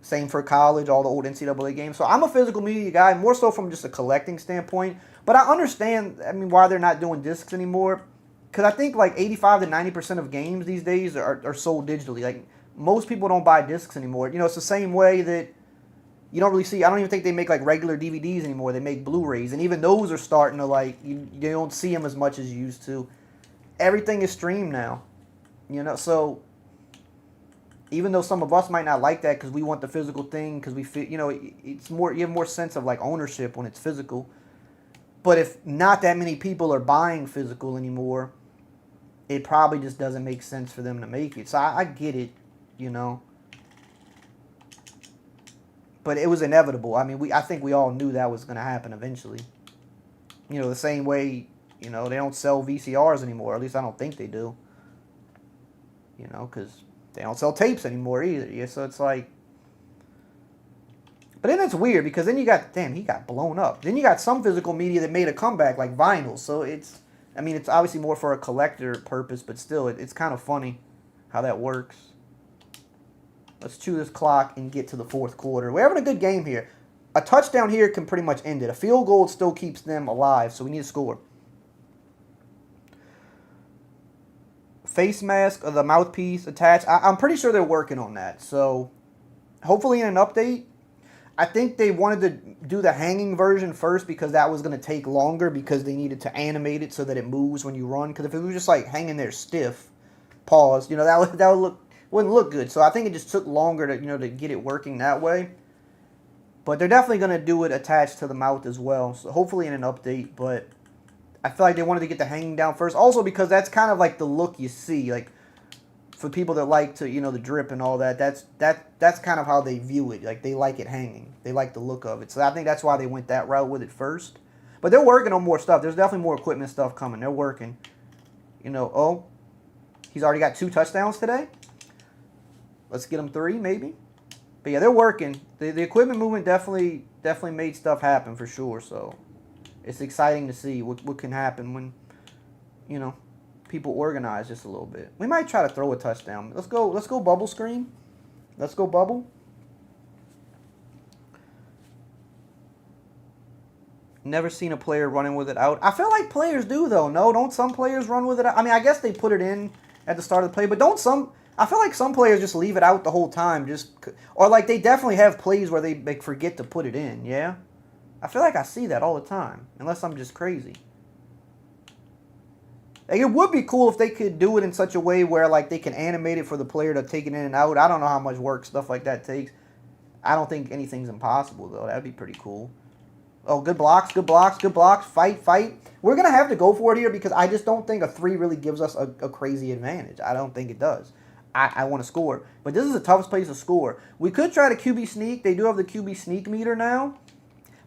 Same for college, all the old NCAA games. So I'm a physical media guy, more so from just a collecting standpoint. But I understand, why they're not doing discs anymore. Because I think 85 to 90% of games these days are sold digitally. Most people don't buy discs anymore. It's the same way that you don't really see, I don't even think they make regular DVDs anymore. They make Blu-rays. And even those are starting to you don't see them as much as you used to. Everything is streamed now. So even though some of us might not like that because we want the physical thing, because we feel, it's more, you have more sense of ownership when it's physical. But if not that many people are buying physical anymore, it probably just doesn't make sense for them to make it. So I get it, But it was inevitable. I think we all knew that was going to happen eventually. The same way, they don't sell VCRs anymore. At least I don't think they do. Because they don't sell tapes anymore either. Yeah, so it's but then it's weird because then you got, he got blown up. Then you got some physical media that made a comeback like vinyl. So it's obviously more for a collector purpose, but still, it's kind of funny how that works. Let's chew this clock and get to the fourth quarter. We're having a good game here. A touchdown here can pretty much end it. A field goal still keeps them alive, so we need to score. Face mask or the mouthpiece attached. I'm pretty sure they're working on that. So hopefully in an update. I think they wanted to do the hanging version first because that was going to take longer because they needed to animate it so that it moves when you run. Because if it was just hanging there stiff, pause, that wouldn't look good. So I think it just took longer to to get it working that way. But they're definitely going to do it attached to the mouth as well. So hopefully in an update. But I feel like they wanted to get the hanging down first. Also because that's kind of like the look you see. Like for people that like to, you know, the drip and all that. That's kind of how they view it. Like they like it hanging. They like the look of it. So I think that's why they went that route with it first. But they're working on more stuff. There's definitely more equipment stuff coming. They're working. You know, oh, he's already got 2 touchdowns today. Let's get him 3 maybe. But yeah, they're working. The equipment movement definitely made stuff happen for sure. So it's exciting to see what can happen when, you know, people organize just a little bit. We might try to throw a touchdown. Let's go bubble screen. Let's go bubble. Never seen a player running with it out. I feel like players do though. No, don't some players run with it out? I mean, I guess they put it in at the start of the play, but don't some? I feel like some players just leave it out the whole time, or like they definitely have plays where they forget to put it in. Yeah, I feel like I see that all the time, unless I'm just crazy. Like, it would be cool if they could do it in such a way where like they can animate it for the player to take it in and out. I don't know how much work stuff like that takes. I don't think anything's impossible though. That'd be pretty cool. Oh, good blocks, good blocks, good blocks. Fight, fight. We're going to have to go for it here because I just don't think a 3 really gives us a crazy advantage. I don't think it does. I want to score. But this is the toughest place to score. We could try to QB sneak. They do have the QB sneak meter now.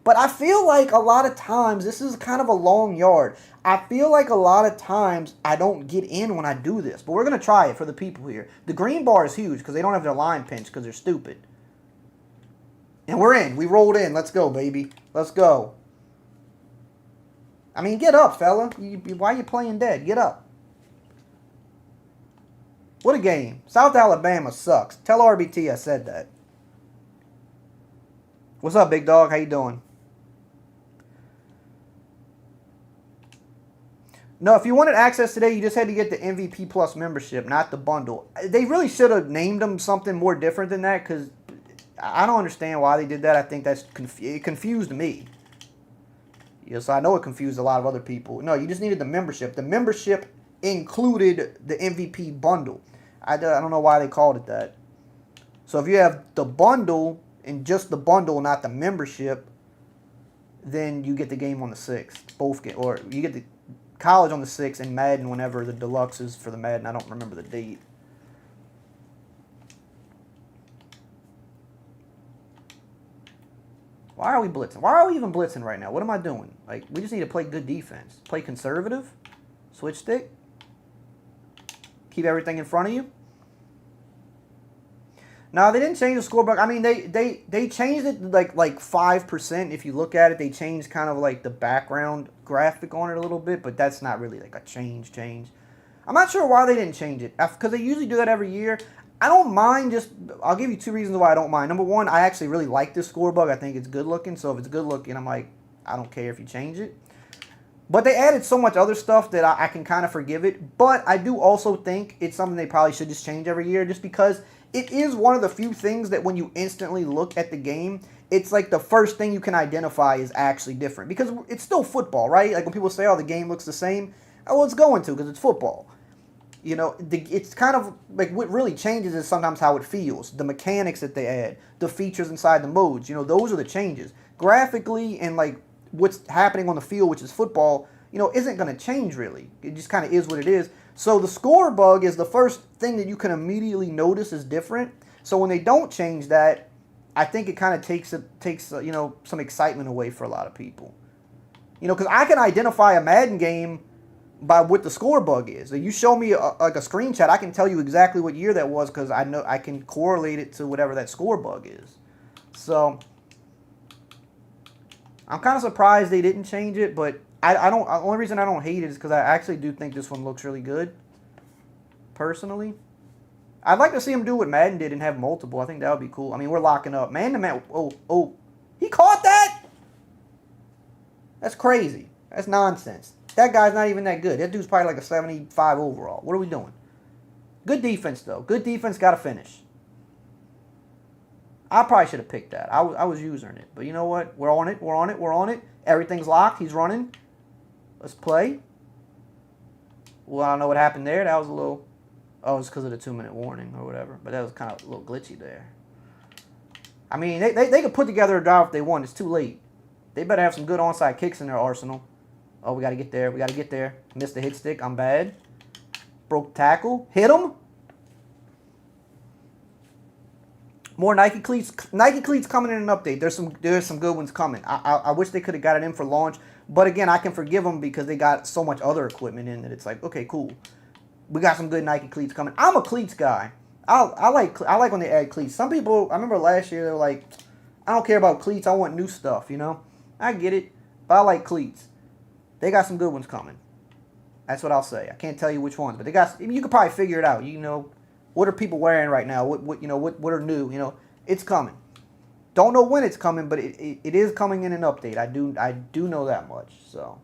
But I feel like a lot of times, this is kind of a long yard. I feel like a lot of times I don't get in when I do this. But we're going to try it for the people here. The green bar is huge because they don't have their line pinch because they're stupid. And we're in. We rolled in. Let's go, baby. Let's go. I mean, get up, fella. Why are you playing dead? Get up. What a game. South Alabama sucks. Tell RBT I said that. What's up, big dog? How you doing? No, if you wanted access today, you just had to get the MVP Plus membership, not the bundle. They really should have named them something more different than that because I don't understand why they did that. I think it confused me. Yes, I know it confused a lot of other people. No, you just needed the membership. The membership included the MVP bundle. I don't know why they called it that. So if you have the bundle and just the bundle, not the membership, then you get the game on the 6th. Or you get the college on the 6th and Madden whenever the deluxe is for the Madden. I don't remember the date. Why are we blitzing? Why are we even blitzing right now? What am I doing? Like, we just need to play good defense. Play conservative. Switch stick. Keep everything in front of you. No, they didn't change the scorebook. I mean, they changed it like 5%. If you look at it, they changed kind of like the background graphic on it a little bit, but that's not really like a change. I'm not sure why they didn't change it, because they usually do that every year. I don't mind I'll give you 2 reasons why I don't mind. Number 1, I actually really like this scorebook. I think it's good looking. So if it's good looking, I'm like, I don't care if you change it. But they added so much other stuff that I can kind of forgive it. But I do also think it's something they probably should just change every year just because it is one of the few things that when you instantly look at the game, it's like the first thing you can identify is actually different. Because it's still football, right? Like when people say, oh, the game looks the same. Well, it's going to because it's football. You know, it's kind of like what really changes is sometimes how it feels. The mechanics that they add, the features inside the modes, you know, those are the changes. Graphically and like what's happening on the field, which is football, you know, isn't going to change really. It just kind of is what it is. So the score bug is the first thing that you can immediately notice is different. So when they don't change that, I think it kind of takes you know, some excitement away for a lot of people. You know, because I can identify a Madden game by what the score bug is. So you show me like a screenshot, I can tell you exactly what year that was because I know I can correlate it to whatever that score bug is. So I'm kind of surprised they didn't change it, but I don't. The only reason I don't hate it is because I actually do think this one looks really good. Personally, I'd like to see him do what Madden did and have multiple. I think that would be cool. I mean, we're locking up man to man. Oh, he caught that. That's crazy. That's nonsense. That guy's not even that good. That dude's probably like a 75 overall. What are we doing? Good defense, though. Good defense got to finish. I probably should have picked that. I was using it. But you know what? We're on it. We're on it. We're on it. Everything's locked. He's running. Let's play. Well, I don't know what happened there. That was a little... Oh, it's because of the 2-minute warning or whatever. But that was kind of a little glitchy there. I mean, they could put together a drive if they want. It's too late. They better have some good onside kicks in their arsenal. Oh, we got to get there. We got to get there. Missed the hit stick. I'm bad. Broke tackle. Hit him. More Nike cleats. Nike cleats coming in an update. There's some good ones coming. I wish they could have got it in for launch. But again, I can forgive them because they got so much other equipment in that it's like, okay, cool. We got some good Nike cleats coming. I'm a cleats guy. I like when they add cleats. Some people, I remember last year, they were like, I don't care about cleats. I want new stuff, you know. I get it, but I like cleats. They got some good ones coming. That's what I'll say. I can't tell you which ones, but they got. You could probably figure it out. You know, what are people wearing right now? What are new? You know, it's coming. Don't know when it's coming, but it is coming in an update. I do know that much. So,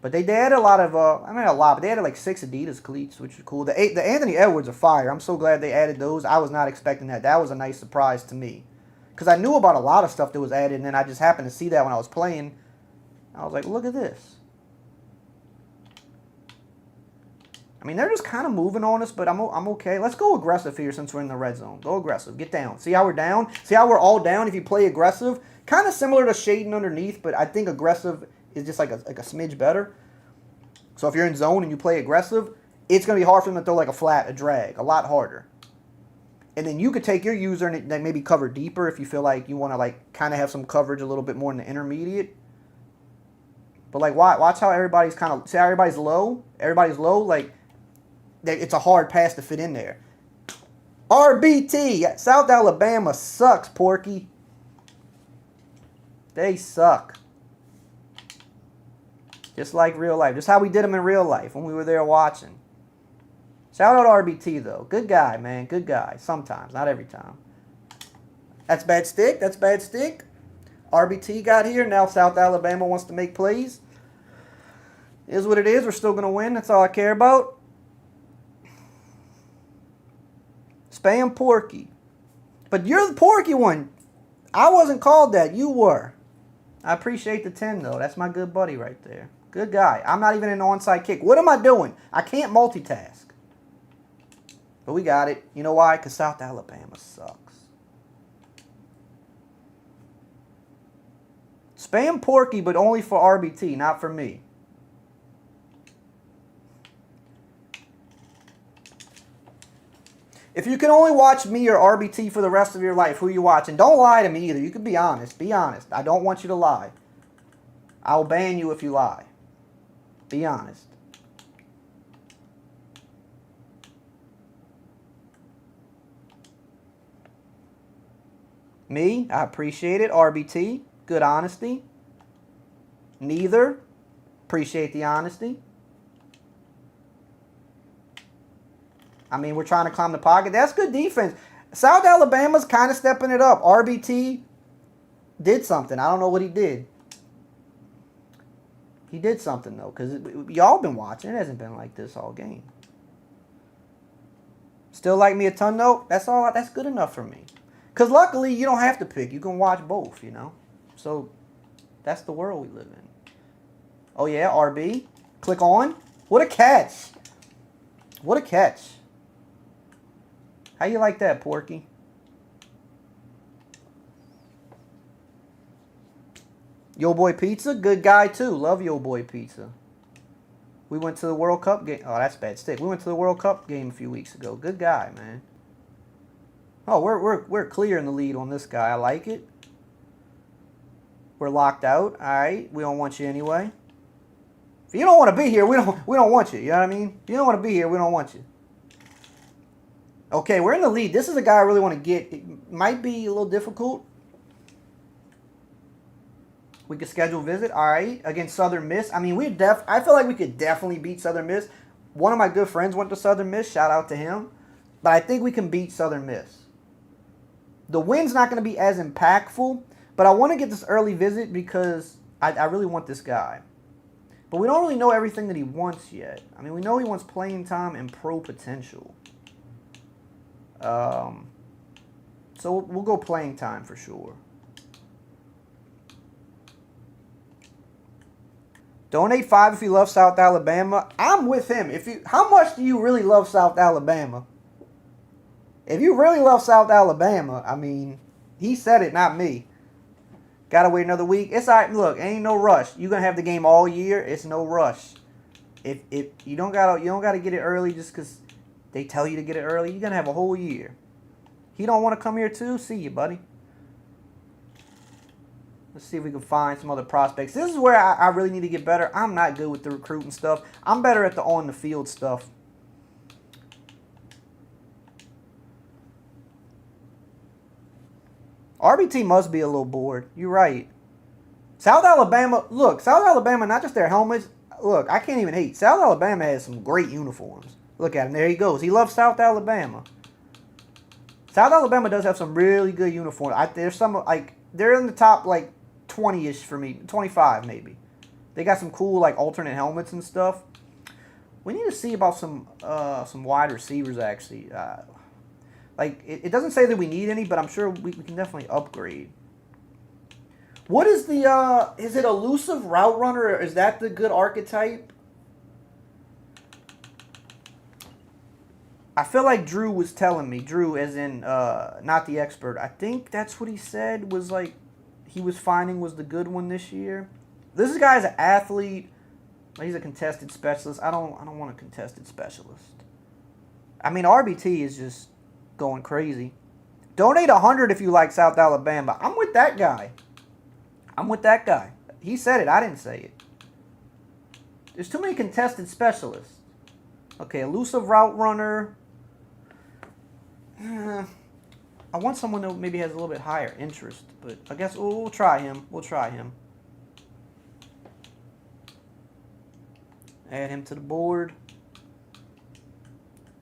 but they added a lot of but they added like 6 Adidas cleats, which is cool. The Anthony Edwards are fire. I'm so glad they added those. I was not expecting that. That was a nice surprise to me, because I knew about a lot of stuff that was added, and then I just happened to see that when I was playing. I was like, look at this. I mean, they're just kind of moving on us, but I'm okay. Let's go aggressive here since we're in the red zone. Go aggressive. Get down. See how we're down? See how we're all down if you play aggressive? Kind of similar to shading underneath, but I think aggressive is just like a smidge better. So if you're in zone and you play aggressive, it's going to be hard for them to throw like a flat, a drag. A lot harder. And then you could take your user and maybe cover deeper if you feel like you want to like kind of have some coverage a little bit more in the intermediate. But like watch how everybody's kind of, see how everybody's low? Everybody's low, like it's a hard pass to fit in there. RBT, South Alabama sucks, Porky. They suck. Just like real life. Just how we did them in real life when we were there watching. Shout out RBT, though. Good guy, man. Good guy. Sometimes. Not every time. That's bad stick. That's bad stick. RBT got here. Now South Alabama wants to make plays. Is what it is. We're still going to win. That's all I care about. Spam Porky. But you're the Porky one. I wasn't called that. You were. I appreciate the 10, though. That's my good buddy right there. Good guy. I'm not even an onside kick. What am I doing? I can't multitask. But we got it. You know why? Because South Alabama sucks. Spam Porky, but only for RBT, not for me. If you can only watch me or RBT for the rest of your life, who are you watching? Don't lie to me either. You can be honest. Be honest. I don't want you to lie. I'll ban you if you lie. Be honest. Me, I appreciate it. RBT, good honesty. Neither, appreciate the honesty. I mean, we're trying to climb the pocket. That's good defense. South Alabama's kind of stepping it up. RBT did something. I don't know what he did. He did something, though, because y'all been watching. It hasn't been like this all game. Still like me a ton, though? That's all. That's good enough for me. Because luckily, you don't have to pick. You can watch both, you know. So, that's the world we live in. Oh, yeah, RB. Click on. What a catch. What a catch. How you like that, Porky? Yo Boy Pizza, good guy too. Love Yo Boy Pizza. We went to the World Cup game. Oh, that's bad stick. We went to the World Cup game a few weeks ago. Good guy, man. Oh, we're clear in the lead on this guy. I like it. We're locked out. All right, we don't want you anyway. If you don't want to be here, we don't want you. You know what I mean? If you don't want to be here, we don't want you. Okay, we're in the lead. This is a guy I really want to get. It might be a little difficult. We could schedule a visit. All right, against Southern Miss. I mean, I feel like we could definitely beat Southern Miss. One of my good friends went to Southern Miss. Shout out to him. But I think we can beat Southern Miss. The win's not going to be as impactful, but I want to get this early visit because I really want this guy. But we don't really know everything that he wants yet. I mean, we know he wants playing time and pro potential. So we'll go playing time for sure. Donate $5 if you love South Alabama. I'm with him. How much do you really love South Alabama? If you really love South Alabama, I mean, He said it, not me. Gotta wait another week. It's all right. Look, ain't no rush. You're gonna have the game all year. It's no rush. If you don't gotta get it early just because they tell you to get it early. You're gonna have a whole year. He don't want to come here too. See you, buddy. Let's see if we can find some other prospects. This is where I really need to get better. I'm not good with the recruiting stuff. I'm better at the on-the-field stuff. RBT must be a little bored. You're right. South Alabama, look, South Alabama, not just their helmets. Look, I can't even hate. South Alabama has some great uniforms. Look at him. There he goes. He loves South Alabama. South Alabama does have some really good uniforms. There's some, like, they're in the top, like, 20-ish for me. 25, maybe. They got some cool, like, alternate helmets and stuff. We need to see about some wide receivers, actually. Like, it doesn't say that we need any, but I'm sure we can definitely upgrade. What is the, is it elusive route runner, or is that the good archetype? I feel like Drew was telling me, Drew as in, not the expert, I think that's what he said was like, he was finding was the good one this year. This guy's an athlete, he's a contested specialist. I don't want a contested specialist. I mean, RBT is just going crazy. Donate 100 if you like South Alabama. I'm with that guy. I'm with that guy. He said it. I didn't say it. There's too many contested specialists. Okay, elusive route runner. I want someone that maybe has a little bit higher interest, but I guess we'll try him. We'll try him. Add him to the board.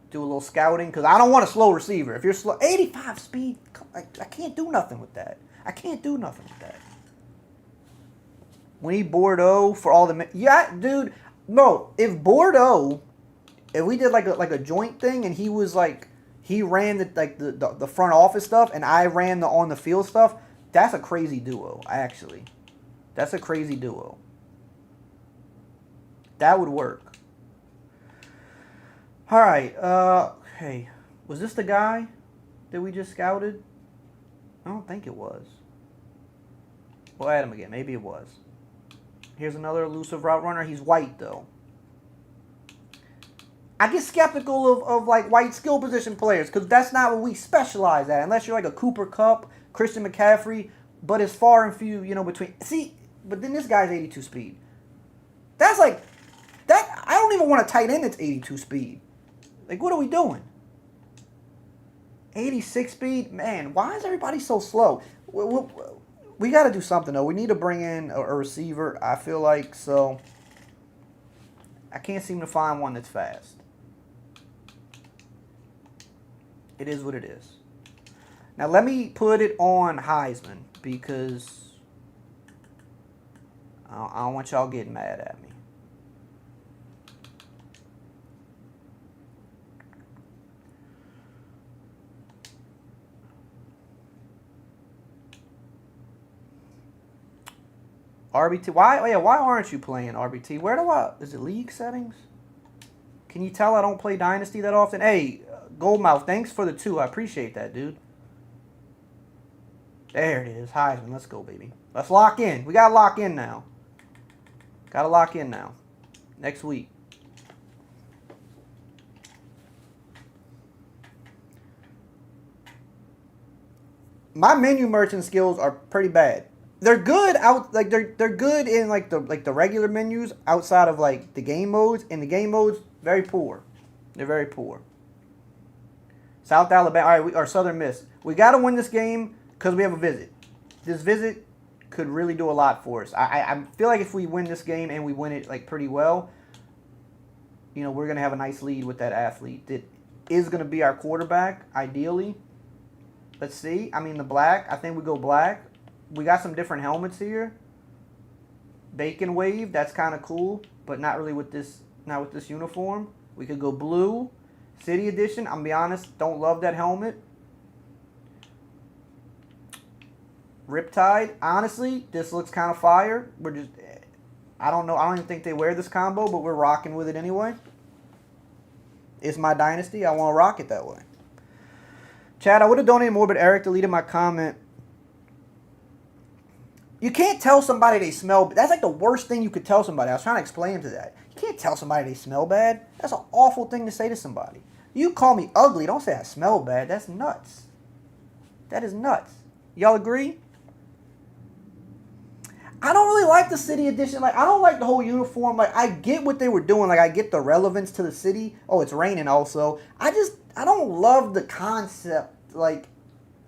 Do a little scouting, because I don't want a slow receiver. If you're slow, 85 speed, I can't do nothing with that. I can't do nothing with that. We need Bordeaux for all the... Yeah, dude. No, if Bordeaux... If we did like a joint thing and he was like... He ran the front office stuff and I ran the on-the-field stuff, that's a crazy duo, actually. That's a crazy duo. That would work. All right. Okay. Was this the guy that we just scouted? I don't think it was. We'll add him again. Maybe it was. Here's another elusive route runner. He's white, though. I get skeptical of like white skill position players because that's not what we specialize at. Unless you're like a Cooper Kupp, Christian McCaffrey, but it's far and few, between. See, but then this guy's 82 speed. That's like, that. I don't even want a tight end that's 82 speed. Like, what are we doing? 86 speed? Man, why is everybody so slow? We got to do something, though. We need to bring in a receiver, I feel like, so. I can't seem to find one that's fast. It is what it is. Now, let me put it on Heisman because I don't want y'all getting mad at me. RBT, why aren't you playing RBT? Where do is it league settings? Can you tell I don't play Dynasty that often? Hey, Goldmouth, thanks for the 2. I appreciate that, dude. There it is, Heisman. Let's go, baby. Let's lock in. We gotta lock in now. Gotta lock in now. Next week. My menu merchant skills are pretty bad. They're good they're good in the regular menus outside of like the game modes. In the game modes, very poor. They're very poor. South Alabama, all right, or Southern Miss. We got to win this game because we have a visit. This visit could really do a lot for us. I feel like if we win this game and we win it like pretty well, we're gonna have a nice lead with that athlete that is gonna be our quarterback ideally. Let's see. I mean the black. I think we go black. We got some different helmets here. Bacon wave, that's kind of cool, but not really with this, not with this uniform. We could go blue. City edition, I'm gonna be honest, don't love that helmet. Riptide, honestly, this looks kind of fire. I don't know, I don't even think they wear this combo, but we're rocking with it anyway. It's my Dynasty, I want to rock it that way. Chad, I would have donated more, but Eric deleted my comment. You can't tell somebody they smell. That's like the worst thing you could tell somebody. I was trying to explain to that. You can't tell somebody they smell bad. That's an awful thing to say to somebody. You call me ugly. Don't say I smell bad. That's nuts. That is nuts. Y'all agree? I don't really like the city edition. Like, I don't like the whole uniform. Like, I get what they were doing. Like, I get the relevance to the city. Oh, it's raining also. I don't love the concept. Like,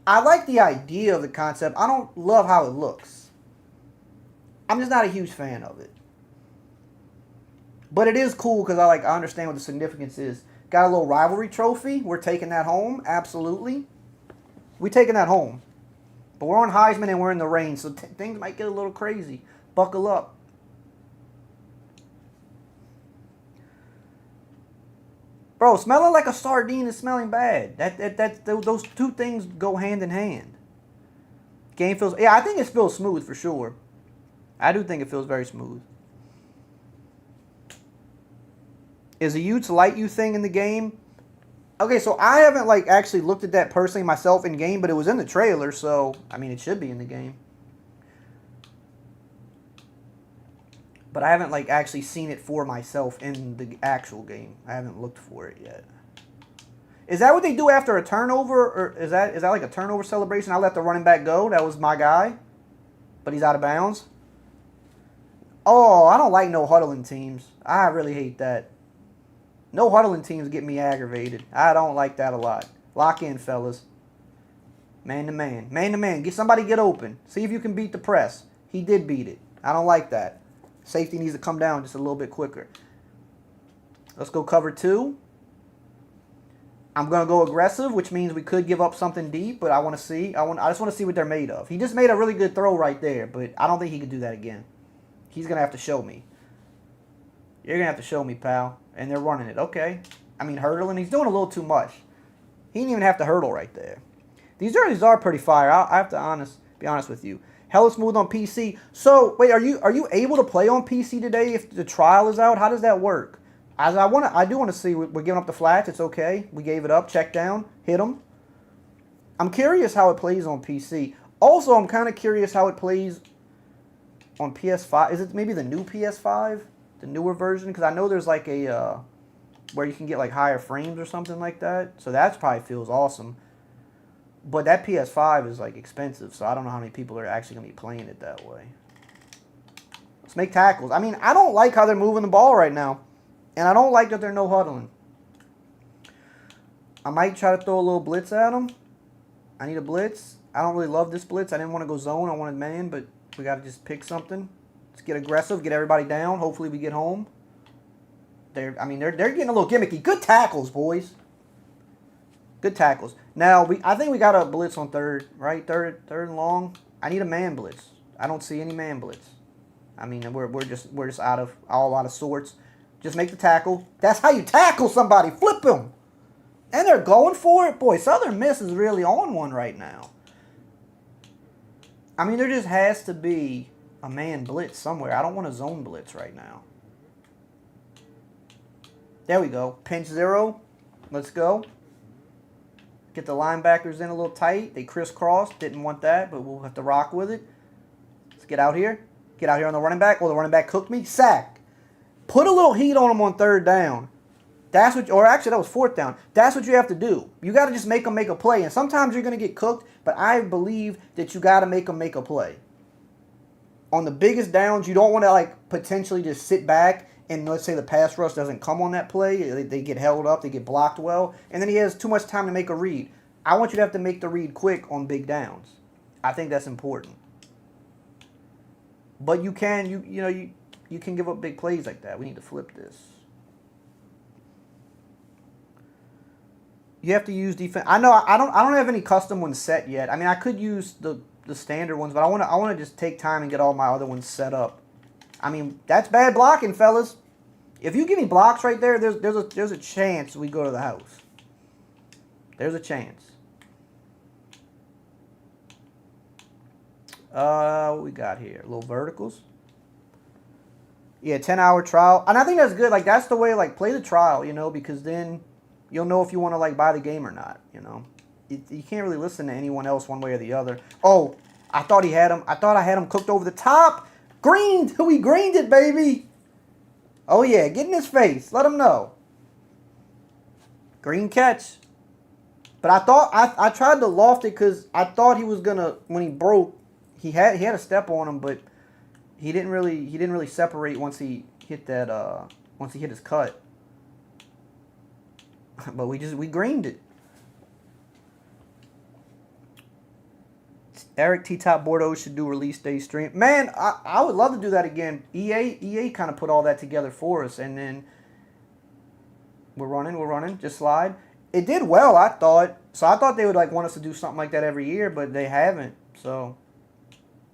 I like the idea of the concept. I don't love how it looks. I'm just not a huge fan of it. But it is cool because I understand what the significance is. Got a little rivalry trophy. We're taking that home. Absolutely. We're taking that home. But we're on Heisman and we're in the rain, so things might get a little crazy. Buckle up. Bro, smelling like a sardine is smelling bad. Those two things go hand in hand. Game feels... Yeah, I think it feels smooth for sure. I do think it feels very smooth. Is a Utes light you thing in the game? Okay, so I haven't actually looked at that personally myself in game, but it was in the trailer, so I mean it should be in the game. But I haven't actually seen it for myself in the actual game. I haven't looked for it yet. Is that what they do after a turnover, or is that like a turnover celebration? I let the running back go. That was my guy, but he's out of bounds. Oh, I don't like no huddling teams. I really hate that. No huddling teams get me aggravated. I don't like that a lot. Lock in, fellas. Man to man. Man to man. Somebody get open. See if you can beat the press. He did beat it. I don't like that. Safety needs to come down just a little bit quicker. Let's go cover 2. I'm going to go aggressive, which means we could give up something deep, but I want to see. I just want to see what they're made of. He just made a really good throw right there, but I don't think he could do that again. He's going to have to show me. You're going to have to show me, pal. And they're running it. Okay. I mean, hurdling. He's doing a little too much. He didn't even have to hurdle right there. These jerseys are pretty fire. I have to be honest with you. Hella smooth on PC. So, wait, are you able to play on PC today if the trial is out? How does that work? I do want to see. We're giving up the flats. It's okay. We gave it up. Check down. Hit them. I'm curious how it plays on PC. Also, I'm kind of curious how it plays on PS5. Is it maybe the new PS5? The newer version, because I know there's like a where you can get like higher frames or something like that, so that probably feels awesome. But that PS5 is like expensive, so I don't know how many people are actually gonna be playing it that way. Let's make tackles. I mean, I don't like how they're moving the ball right now, and I don't like that they're no huddling. I might try to throw a little blitz at them. I need a blitz. I don't really love this blitz. I didn't want to go zone. I wanted man, but we got to just pick something. Let's get aggressive, get everybody down. Hopefully we get home. They're getting a little gimmicky. Good tackles, boys. Good tackles. Now I think we got a blitz on third, right? Third and long. I need a man blitz. I don't see any man blitz. I mean, we're just out of sorts. Just make the tackle. That's how you tackle somebody. Flip them. And they're going for it. Boy, Southern Miss is really on one right now. I mean, there just has to be a man blitz somewhere. I don't want a zone blitz right now. There we go. Pinch 0. Let's go. Get the linebackers in a little tight. They crisscrossed. Didn't want that, but we'll have to rock with it. Let's get out here. Get out here on the running back. Oh, the running back cooked me. Sack. Put a little heat on them on third down. That's what, or actually that was fourth down. That's what you have to do. You got to just make them make a play. And sometimes you're going to get cooked, but I believe that you got to make them make a play. On the biggest downs, you don't want to potentially just sit back and let's say the pass rush doesn't come on that play. They get held up, they get blocked well, and then he has too much time to make a read. I want you to have to make the read quick on big downs. I think that's important. But you can you can give up big plays like that. We need to flip this. You have to use defense. I know I don't have any custom ones set yet. I mean, I could use the standard ones, but I want to just take time and get all my other ones set up. I mean, that's bad blocking, fellas. If you give me blocks right there, there's a chance we go to the house. There's a chance. What we got here? Little verticals. Yeah, 10-hour trial. And I think that's good. Like, that's the way, play the trial, because then you'll know if you want to, buy the game or not, You can't really listen to anyone else one way or the other. Oh, I thought he had him. I thought I had him cooked over the top. Greened. We greened it, baby. Oh, yeah. Get in his face. Let him know. Green catch. But I thought I tried to loft it because I thought he was gonna, when he broke, he had a step on him, but he didn't really separate once he hit that once he hit his cut. But we greened it. Eric T-Top Bordeaux should do release day stream. Man, I would love to do that again. EA kind of put all that together for us, and then we're running, just slide. It did well, I thought. So I thought they would like want us to do something like that every year, but they haven't. So,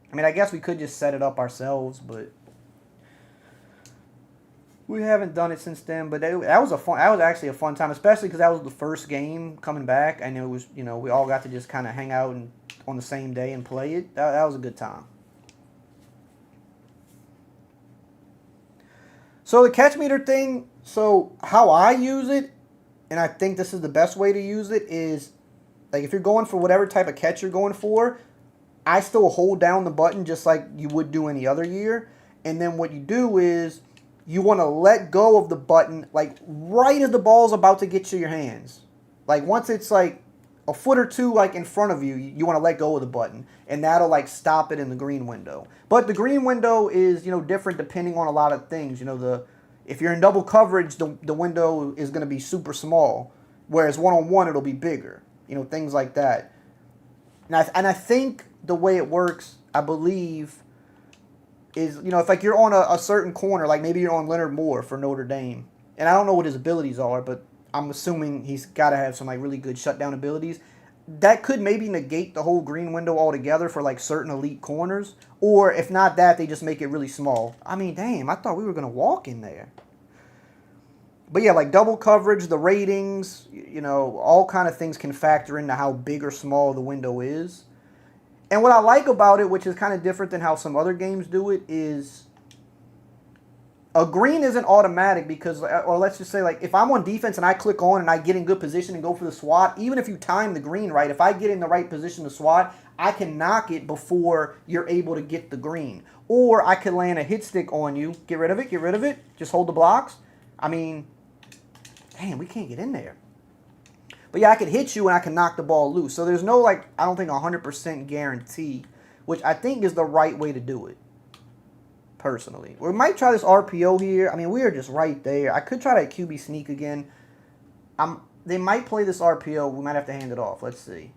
I mean, I guess we could just set it up ourselves, but we haven't done it since then. But that was actually a fun time, especially because that was the first game coming back, and it was, you know, we all got to just kind of hang out and on the same day and play it. That was a good time. So the catch meter thing. So how I use it, and I think this is the best way to use it, is like if you're going for whatever type of catch you're going for, I still hold down the button just like you would do any other year. And then what you do is you want to let go of the button like right as the ball's about to get to your hands. Like once it's like a foot or two like in front of you, you want to let go of the button. And that'll like stop it in the green window. But the green window is, you know, different depending on a lot of things. You know, if you're in double coverage, the window is going to be super small. Whereas one-on-one, it'll be bigger. You know, things like that. And I think the way it works, I believe, is, you know, if like you're on a certain corner, like maybe you're on Leonard Moore for Notre Dame. And I don't know what his abilities are, but I'm assuming he's got to have some like really good shutdown abilities. That could maybe negate the whole green window altogether for like certain elite corners. Or if not that, they just make it really small. I mean, damn, I thought we were going to walk in there. But yeah, like double coverage, the ratings, you know, all kind of things can factor into how big or small the window is. And what I like about it, which is kind of different than how some other games do it, is a green isn't automatic because, or let's just say like if I'm on defense and I click on and I get in good position and go for the swat, even if you time the green right, if I get in the right position to swat, I can knock it before you're able to get the green. Or I could land a hit stick on you, get rid of it, just hold the blocks. I mean, damn, we can't get in there. But yeah, I could hit you and I can knock the ball loose. So there's no, like, I don't think 100% guarantee, which I think is the right way to do it, personally. We might try this RPO here. I mean, we are just right there. I could try that QB sneak again. They might play this RPO. We might have to hand it off. Let's see.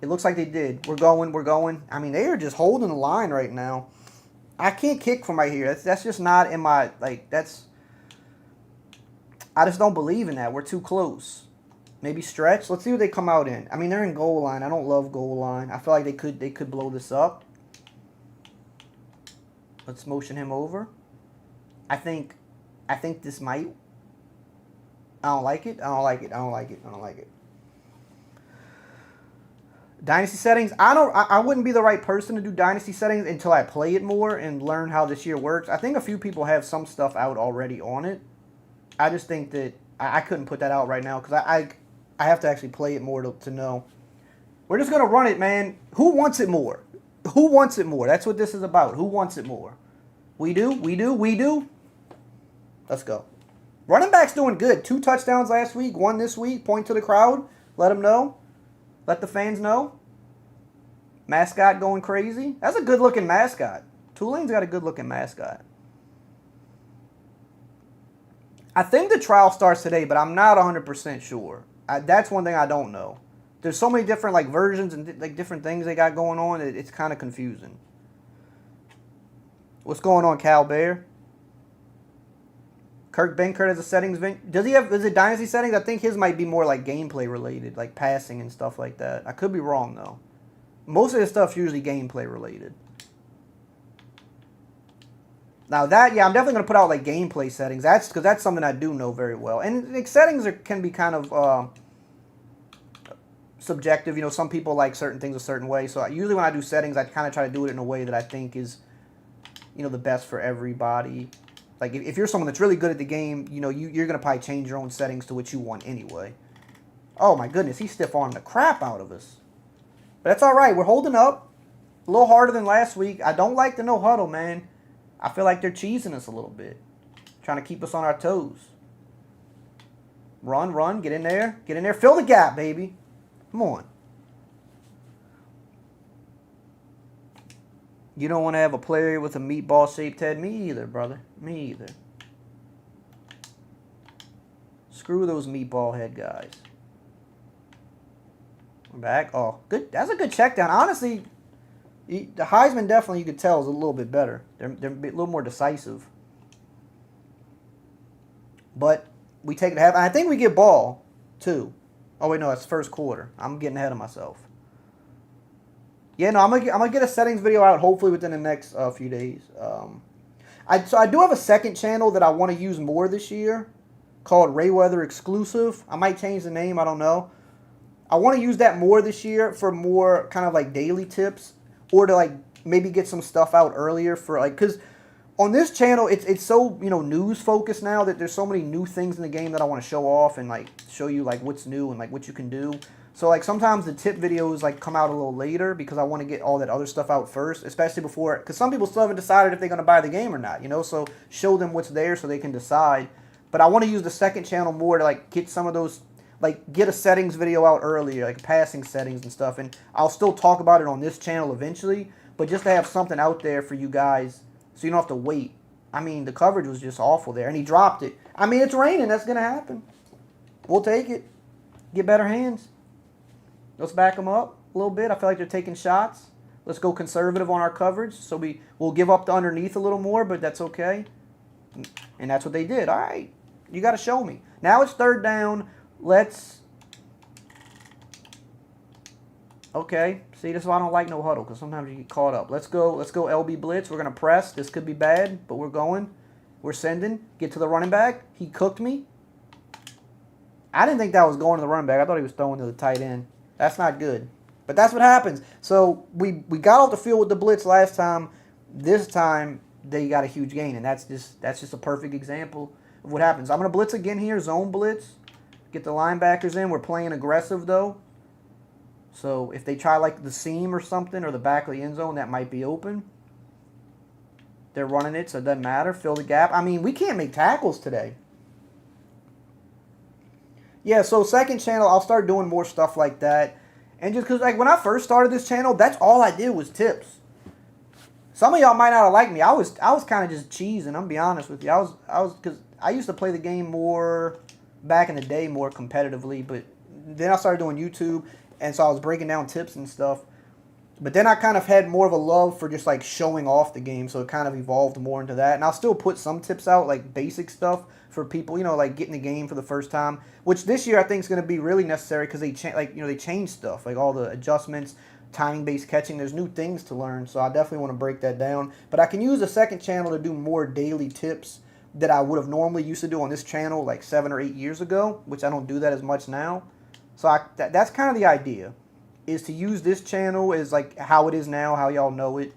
It looks like they did. We're going. I mean, they are just holding the line right now. I can't kick from right here. That's just not in my, like, that's, I just don't believe in that. We're too close. Maybe stretch. Let's see what they come out in. I mean, they're in goal line. I don't love goal line. I feel like they could blow this up. Let's motion him over. I think this might. I don't like it. Dynasty settings. I wouldn't be the right person to do dynasty settings until I play it more and learn how this year works. I think a few people have some stuff out already on it. I just think that I couldn't put that out right now because I have to actually play it more to know. We're just going to run it, man. Who wants it more? Who wants it more? That's what this is about. Who wants it more? We do. Let's go. Running back's doing good. 2 touchdowns last week, 1 this week. Point to the crowd. Let them know. Let the fans know. Mascot going crazy. That's a good-looking mascot. Tulane's got a good-looking mascot. I think the trial starts today, but I'm not 100% sure. That's one thing I don't know. There's so many different like versions and like different things they got going on. It's kind of confusing. What's going on, Cal Bear? Kirk Benkert has a settings. Is it dynasty settings? I think his might be more like gameplay related, like passing and stuff like that. I could be wrong though. Most of his stuff's usually gameplay related. Now that, yeah, I'm definitely going to put out like gameplay settings. That's because that's something I do know very well. And like, settings can be kind of subjective. You know, some people like certain things a certain way. So usually when I do settings, I kind of try to do it in a way that I think is, you know, the best for everybody. Like if you're someone that's really good at the game, you know, you're going to probably change your own settings to what you want anyway. Oh my goodness, he stiff-armed the crap out of us. But that's all right. We're holding up. A little harder than last week. I don't like the no huddle, man. I feel like they're cheesing us a little bit. Trying to keep us on our toes. Run, run, get in there. Get in there. Fill the gap, baby. Come on. You don't want to have a player with a meatball-shaped head? Me either, brother. Me either. Screw those meatball head guys. We're back. Oh, good. That's a good check down. Honestly, the Heisman definitely, you could tell, is a little bit better. They're a little more decisive. But we take it half. I think we get ball, too. Oh, wait, no, that's first quarter. I'm getting ahead of myself. Yeah, no, I'm gonna get a settings video out hopefully within the next few days. So I do have a second channel that I want to use more this year called EricRayweather Exclusive. I might change the name, I don't know. I want to use that more this year for more kind of like daily tips, or to like maybe get some stuff out earlier for like, because on this channel it's so, you know, news focused now that there's so many new things in the game that I want to show off and like show you like what's new and like what you can do. So like sometimes the tip videos like come out a little later because I want to get all that other stuff out first, especially before, because some people still haven't decided if they're going to buy the game or not, you know, so show them what's there so they can decide. But I want to use the second channel more to like get some of those, like get a settings video out earlier, like passing settings and stuff, and I'll still talk about it on this channel eventually, but just to have something out there for you guys so you don't have to wait. I mean, the coverage was just awful there, and he dropped it. I mean, it's raining, that's going to happen. We'll take it. Get better hands. Let's back them up a little bit. I feel like they're taking shots. Let's go conservative on our coverage. So we'll give up the underneath a little more, but that's okay. And that's what they did. All right. You got to show me. Now it's third down. Let's... Okay. See, this is why I don't like no huddle, because sometimes you get caught up. Let's go LB blitz. We're going to press. This could be bad, but we're going. We're sending. Get to the running back. He cooked me. I didn't think that was going to the running back. I thought he was throwing to the tight end. That's not good. But that's what happens. So we got off the field with the blitz last time. This time they got a huge gain, and that's just a perfect example of what happens. I'm going to blitz again here, zone blitz. Get the linebackers in. We're playing aggressive though. So if they try like the seam or something or the back of the end zone, that might be open. They're running it, so it doesn't matter. Fill the gap. I mean, we can't make tackles today. Yeah, so second channel, I'll start doing more stuff like that. And just because, like, when I first started this channel, that's all I did was tips. Some of y'all might not have liked me. I was kind of just cheesing, I'm be honest with you. Because I used to play the game more back in the day, more competitively. But then I started doing YouTube, and so I was breaking down tips and stuff. But then I kind of had more of a love for just, like, showing off the game, so it kind of evolved more into that. And I'll still put some tips out, like basic stuff for people, you know, like getting the game for the first time, which this year I think is going to be really necessary because they they changed stuff, like all the adjustments, timing-based catching. There's new things to learn, so I definitely want to break that down. But I can use the second channel to do more daily tips that I would have normally used to do on this channel like 7 or 8 years ago, which I don't do that as much now. So that's kind of the idea, is to use this channel as like how it is now, how y'all know it.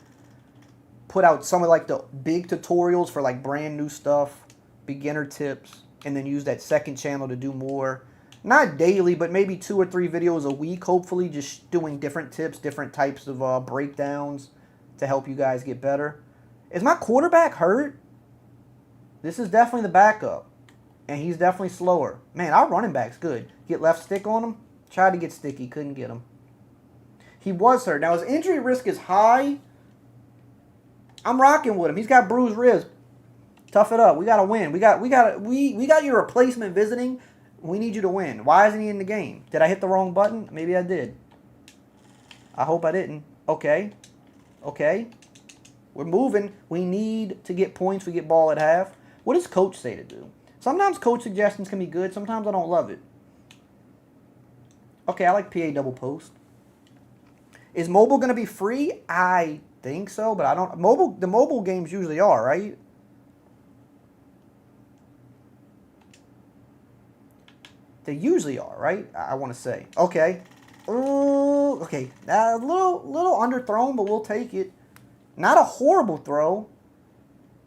Put out some of like the big tutorials for like brand new stuff, beginner tips, and then use that second channel to do more, not daily, but maybe 2 or 3 videos a week, hopefully, just doing different tips, different types of breakdowns to help you guys get better. Is my quarterback hurt? This is definitely the backup, and he's definitely slower. Man, our running back's good. Get left stick on him. Tried to get sticky, couldn't get him. He was hurt. Now his injury risk is high. I'm rocking with him. He's got bruised ribs. Tough it up. We gotta win. We got your replacement visiting. We need you to win. Why isn't he in the game? Did I hit the wrong button? Maybe I did. I hope I didn't. Okay. Okay. We're moving. We need to get points. We get ball at half. What does coach say to do? Sometimes coach suggestions can be good. Sometimes I don't love it. Okay, I like PA double post. Is mobile going to be free? I think so, but I don't. The mobile games usually are, right? They usually are, right? I want to say. Okay. Ooh, okay. A little underthrown, but we'll take it. Not a horrible throw.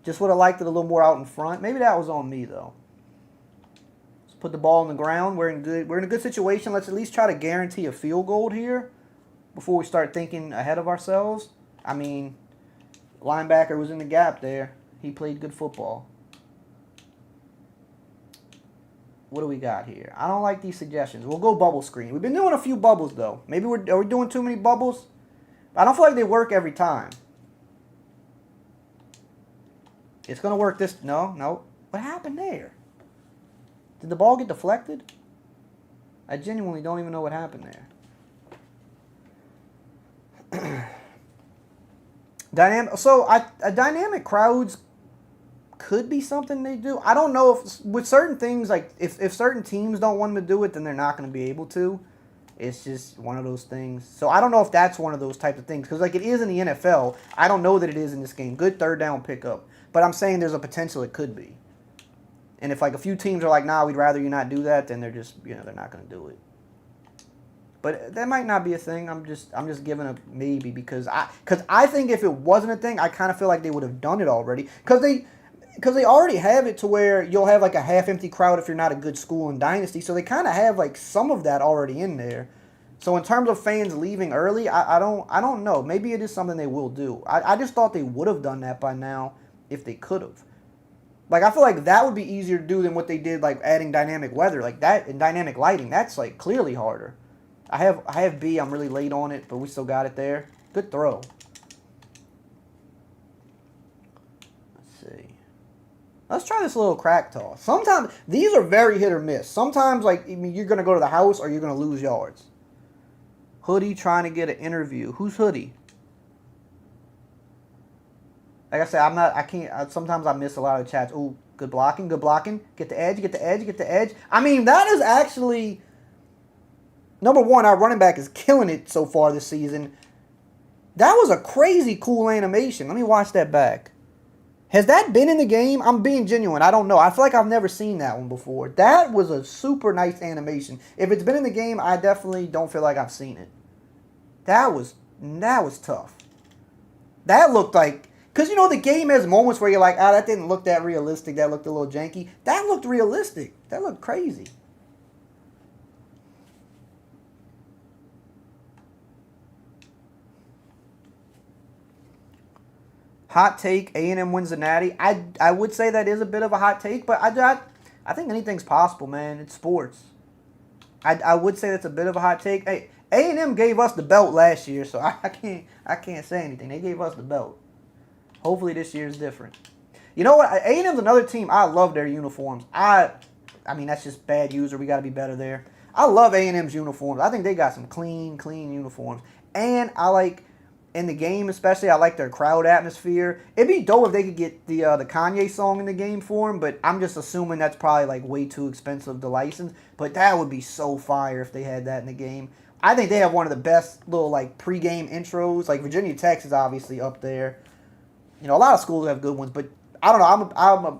Just would have liked it a little more out in front. Maybe that was on me, though. Let's put the ball on the ground. We're in a good situation. Let's at least try to guarantee a field goal here before we start thinking ahead of ourselves. I mean, linebacker was in the gap there. He played good football. What do we got here? I don't like these suggestions. We'll go bubble screen. We've been doing a few bubbles, though. Maybe are we doing too many bubbles? I don't feel like they work every time. It's going to work this... No. What happened there? Did the ball get deflected? I genuinely don't even know what happened there. Dynamic crowds could be something they do. I don't know if with certain things, like if certain teams don't want them to do it, then they're not going to be able to. It's just one of those things. So I don't know if that's one of those types of things, because like it is in the NFL. I don't know that it is in this game. Good third down pickup, but I'm saying there's a potential it could be. And if like a few teams are like, nah, we'd rather you not do that, then they're just, they're not going to do it. But that might not be a thing. I'm just giving a maybe because I think if it wasn't a thing, I kind of feel like they would have done it already, because they already have it to where you'll have like a half-empty crowd if you're not a good school in Dynasty. So they kind of have like some of that already in there. So in terms of fans leaving early, I don't know. Maybe it is something they will do. I just thought they would have done that by now if they could have. Like, I feel like that would be easier to do than what they did, like adding dynamic weather. Like that and dynamic lighting, that's like clearly harder. I have B. I'm really late on it, but we still got it there. Good throw. Let's try this little crack toss. Sometimes, these are very hit or miss. Sometimes, like, you're going to go to the house or you're going to lose yards. Hoodie trying to get an interview. Who's Hoodie? Like I said, sometimes I miss a lot of chats. Ooh, good blocking. Get the edge. I mean, that is actually, number one, our running back is killing it so far this season. That was a crazy cool animation. Let me watch that back. Has that been in the game? I'm being genuine. I don't know. I feel like I've never seen that one before. That was a super nice animation. If it's been in the game, I definitely don't feel like I've seen it. That was tough. That looked like... Because, the game has moments where you're like, that didn't look that realistic. That looked a little janky. That looked realistic. That looked crazy. Hot take, A&M wins the Natty. I would say that is a bit of a hot take, but I think anything's possible, man. It's sports. I would say that's a bit of a hot take. Hey, A&M gave us the belt last year, so I can't say anything. They gave us the belt. Hopefully this year is different. You know what? A&M's another team. I love their uniforms. I mean, that's just bad user. We got to be better there. I love A&M's uniforms. I think they got some clean uniforms. And I like... In the game especially, I like their crowd atmosphere. It'd be dope if they could get the Kanye song in the game for them, but I'm just assuming that's probably like way too expensive to license. But that would be so fire if they had that in the game. I think they have one of the best little like pregame intros. Like Virginia Tech is obviously up there. A lot of schools have good ones, but I don't know.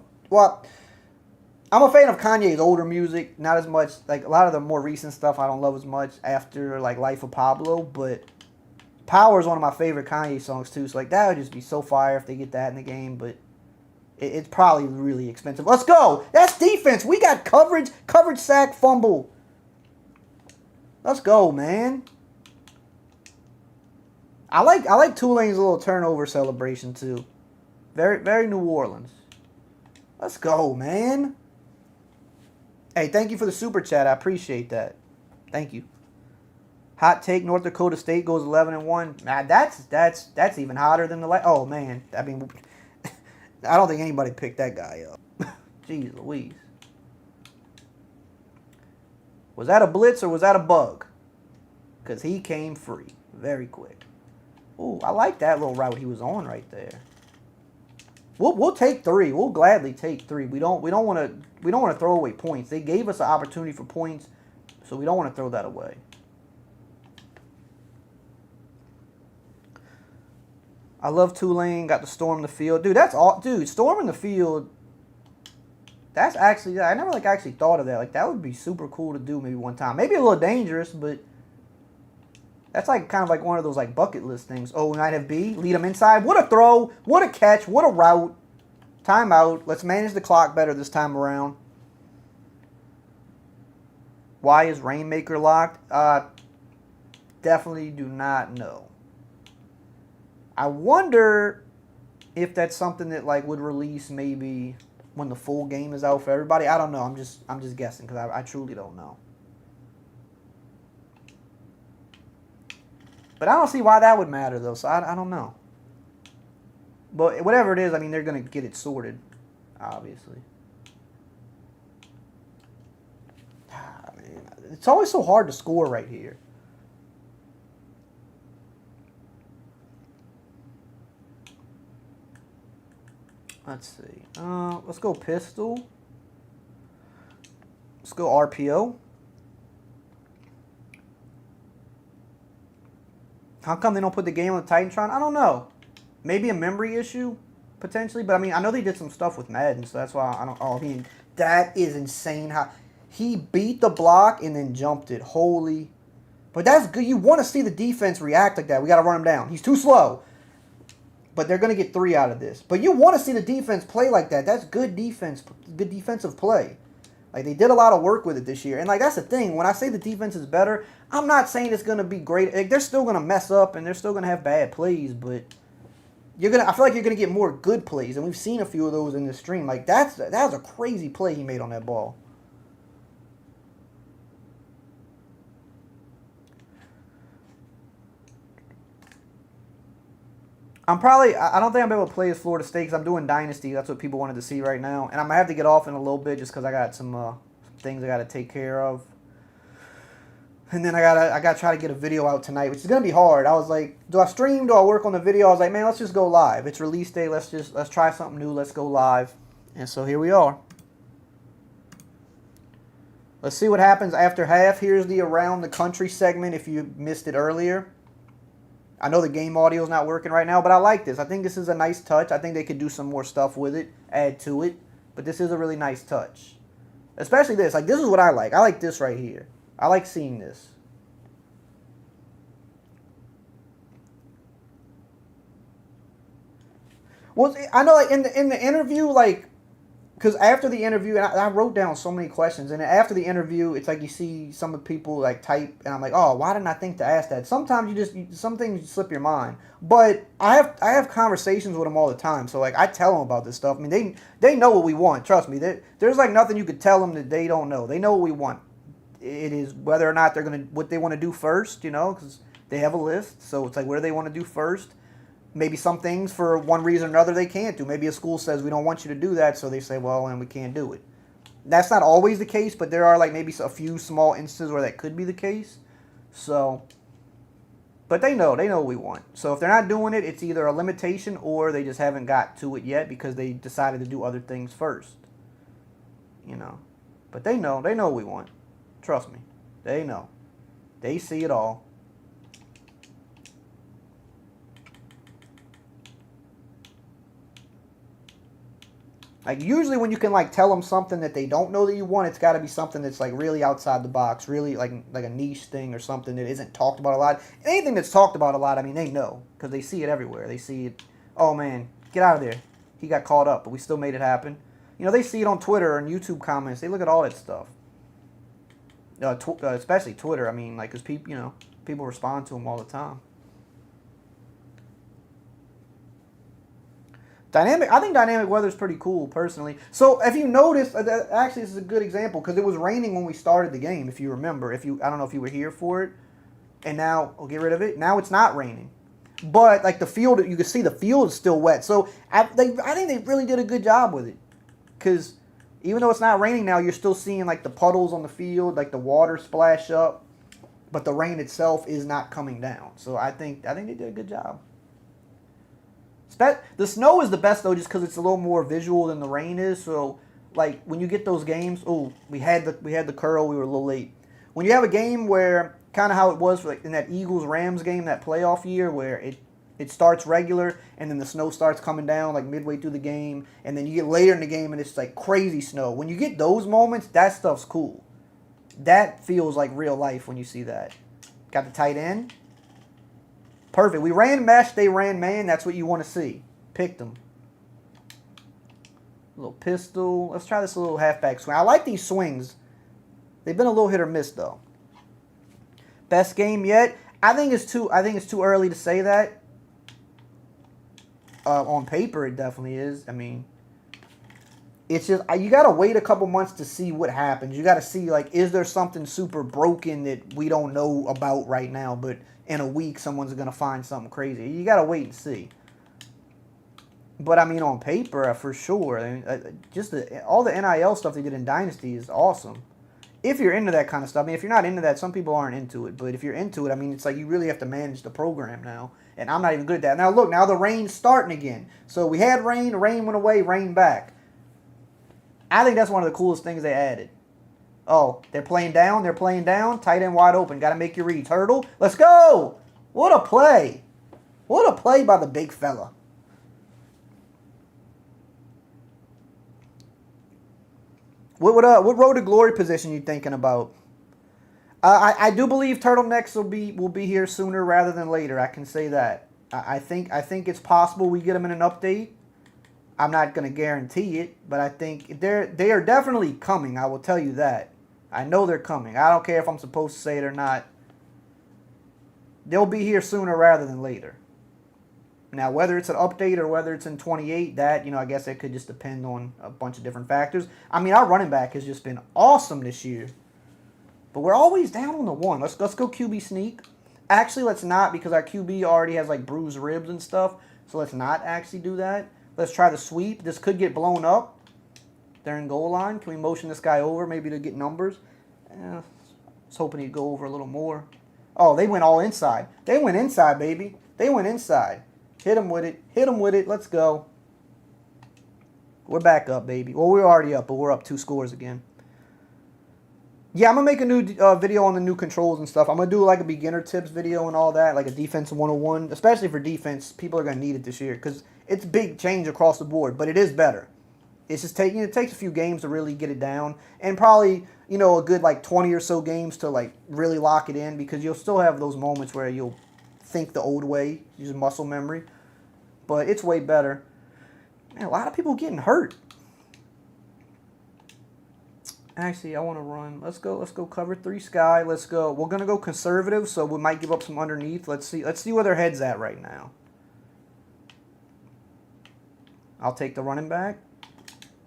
I'm a fan of Kanye's older music, not as much. Like a lot of the more recent stuff, I don't love as much after like Life of Pablo, but Power is one of my favorite Kanye songs, too. So, like, that would just be so fire if they get that in the game. But it's probably really expensive. Let's go. That's defense. We got coverage, sack, fumble. Let's go, man. I like Tulane's little turnover celebration, too. Very, very New Orleans. Let's go, man. Hey, thank you for the super chat. I appreciate that. Thank you. Hot take, North Dakota State goes 11-1. Nah, that's even hotter than the... Oh, man. I mean, I don't think anybody picked that guy up. Jeez Louise. Was that a blitz or was that a bug? Because he came free very quick. Ooh, I like that little route he was on right there. We'll take 3. We'll gladly take 3. We don't want to throw away points. They gave us an opportunity for points, so we don't want to throw that away. I love Tulane. Got to storm the field. Dude, that's all. Dude, storming the field. That's actually... I never, actually thought of that. That would be super cool to do maybe one time. Maybe a little dangerous, but... That's, kind of one of those, bucket list things. Oh, we might have B. Lead them inside. What a throw. What a catch. What a route. Timeout. Let's manage the clock better this time around. Why is Rainmaker locked? Definitely do not know. I wonder if that's something that like would release maybe when the full game is out for everybody. I don't know. I'm just guessing because I truly don't know. But I don't see why that would matter though. So I don't know. But whatever it is, I mean they're gonna get it sorted, obviously. Ah, man, it's always so hard to score right here. Let's see. Let's go pistol. Let's go RPO. How come they don't put the game on the Titantron? I don't know. Maybe a memory issue, potentially. But, I mean, I know they did some stuff with Madden, so that's why I don't... Oh, that is insane how... He beat the block and then jumped it. Holy... But that's good. You want to see the defense react like that. We got to run him down. He's too slow. But they're going to get 3 out of this. But you want to see the defense play like that. That's good defense, good defensive play. Like, they did a lot of work with it this year. And, like, that's the thing. When I say the defense is better, I'm not saying it's going to be great. Like, they're still going to mess up, and they're still going to have bad plays. But I feel like you're going to get more good plays. And we've seen a few of those in this stream. Like, that was a crazy play he made on that ball. I don't think I'm able to play as Florida State because I'm doing Dynasty. That's what people wanted to see right now. And I'm going to have to get off in a little bit just because I got some things I got to take care of. And then I gotta try to get a video out tonight, which is going to be hard. I was like, do I stream? Do I work on the video? I was like, man, let's just go live. It's release day. Let's try something new. Let's go live. And so here we are. Let's see what happens after half. Here's the Around the Country segment if you missed it earlier. I know the game audio is not working right now, but I like this. I think this is a nice touch. I think they could do some more stuff with it, add to it. But this is a really nice touch. Especially this. Like, this is what I like. I like this right here. I like seeing this. Well, I know like in the interview, like, because after the interview, and I wrote down so many questions, and after the interview, it's like you see some of the people like type, and I'm like, oh, why didn't I think to ask that? Sometimes some things slip your mind, but I have conversations with them all the time, so like I tell them about this stuff. I mean, they know what we want. Trust me, there's like nothing you could tell them that they don't know. They know what we want. It is whether or not what they want to do first, you know, because they have a list. So it's like, what do they want to do first? Maybe some things for one reason or another they can't do. Maybe a school says we don't want you to do that, so they say, well, and we can't do it. That's not always the case, but there are like maybe a few small instances where that could be the case. So, but they know what we want. So if they're not doing it, it's either a limitation or they just haven't got to it yet because they decided to do other things first. You know, but they know what we want. Trust me, they know. They see it all. Like, usually when you can, like, tell them something that they don't know that you want, it's got to be something that's, like, really outside the box, really, like a niche thing or something that isn't talked about a lot. Anything that's talked about a lot, I mean, they know, because they see it everywhere. They see it, oh, man, get out of there. He got caught up, but we still made it happen. You know, they see it on Twitter and YouTube comments. They look at all that stuff. Especially Twitter, I mean, like, because people, you know, people respond to them all the time. I think dynamic weather is pretty cool, personally. So, if you notice, actually, this is a good example, because it was raining when we started the game, if you remember. I don't know if you were here for it, and now, I'll get rid of it. Now it's not raining. But, like, the field, you can see the field is still wet. So, I think they really did a good job with it. Because, even though it's not raining now, you're still seeing, like, the puddles on the field, like, the water splash up. But the rain itself is not coming down. So, I think they did a good job. The snow is the best, though, just because it's a little more visual than the rain is. So, like, when you get those games, we had the curl, we were a little late. When you have a game where, kind of how it was in that Eagles-Rams game, that playoff year, where it starts regular, and then the snow starts coming down, like, midway through the game, and then you get later in the game, and it's, like, crazy snow. When you get those moments, that stuff's cool. That feels like real life when you see that. Got the tight end. Perfect. We ran mesh, they ran man. That's what you want to see. Picked them. Little pistol. Let's try this little halfback swing. I like these swings. They've been a little hit or miss, though. Best game yet? I think it's too early to say that. On paper, it definitely is. I mean, it's just you gotta wait a couple months to see what happens. You gotta see, like, is there something super broken that we don't know about right now, but in a week someone's gonna find something crazy. You gotta wait and see. But I mean, on paper, for sure. I mean, just all the NIL stuff they did in Dynasty is awesome. If you're into that kind of stuff. I mean, if you're not into that, some people aren't into it. But if you're into it, I mean, it's like you really have to manage the program now. And I'm not even good at that. Now, look, now the rain's starting again. So we had rain, the rain went away, rain back. I think that's one of the coolest things they added. Oh, they're playing down, tight end wide open. Got to make your read. Turtle, let's go! What a play. What a play by the big fella. What road to glory position you thinking about? I do believe turtlenecks will be here sooner rather than later. I can say that. I think it's possible we get them in an update. I'm not going to guarantee it, but I think they are definitely coming. I will tell you that. I know they're coming. I don't care if I'm supposed to say it or not. They'll be here sooner rather than later. Now, whether it's an update or whether it's in 28, that, I guess it could just depend on a bunch of different factors. I mean, our running back has just been awesome this year. But we're always down on the one. Let's go QB sneak. Actually, let's not, because our QB already has, like, bruised ribs and stuff. So let's not actually do that. Let's try the sweep. This could get blown up. They're in goal line. Can we motion this guy over maybe to get numbers? I was hoping he'd go over a little more. Oh, they went all inside. They went inside, baby. They went inside. Hit him with it. Hit him with it. Let's go. We're back up, baby. Well, we're already up, but we're up 2 scores again. Yeah, I'm going to make a new video on the new controls and stuff. I'm going to do like a beginner tips video and all that, like a defensive 101. Especially for defense, people are going to need it this year because it's big change across the board, but it is better. It's just it takes a few games to really get it down, and probably, a good like 20 or so games to like really lock it in, because you'll still have those moments where you'll think the old way, use muscle memory, but it's way better. Man, a lot of people getting hurt. Actually, I want to run. Let's go cover 3 sky. Let's go. We're gonna go conservative, so we might give up some underneath. Let's see where their head's at right now. I'll take the running back.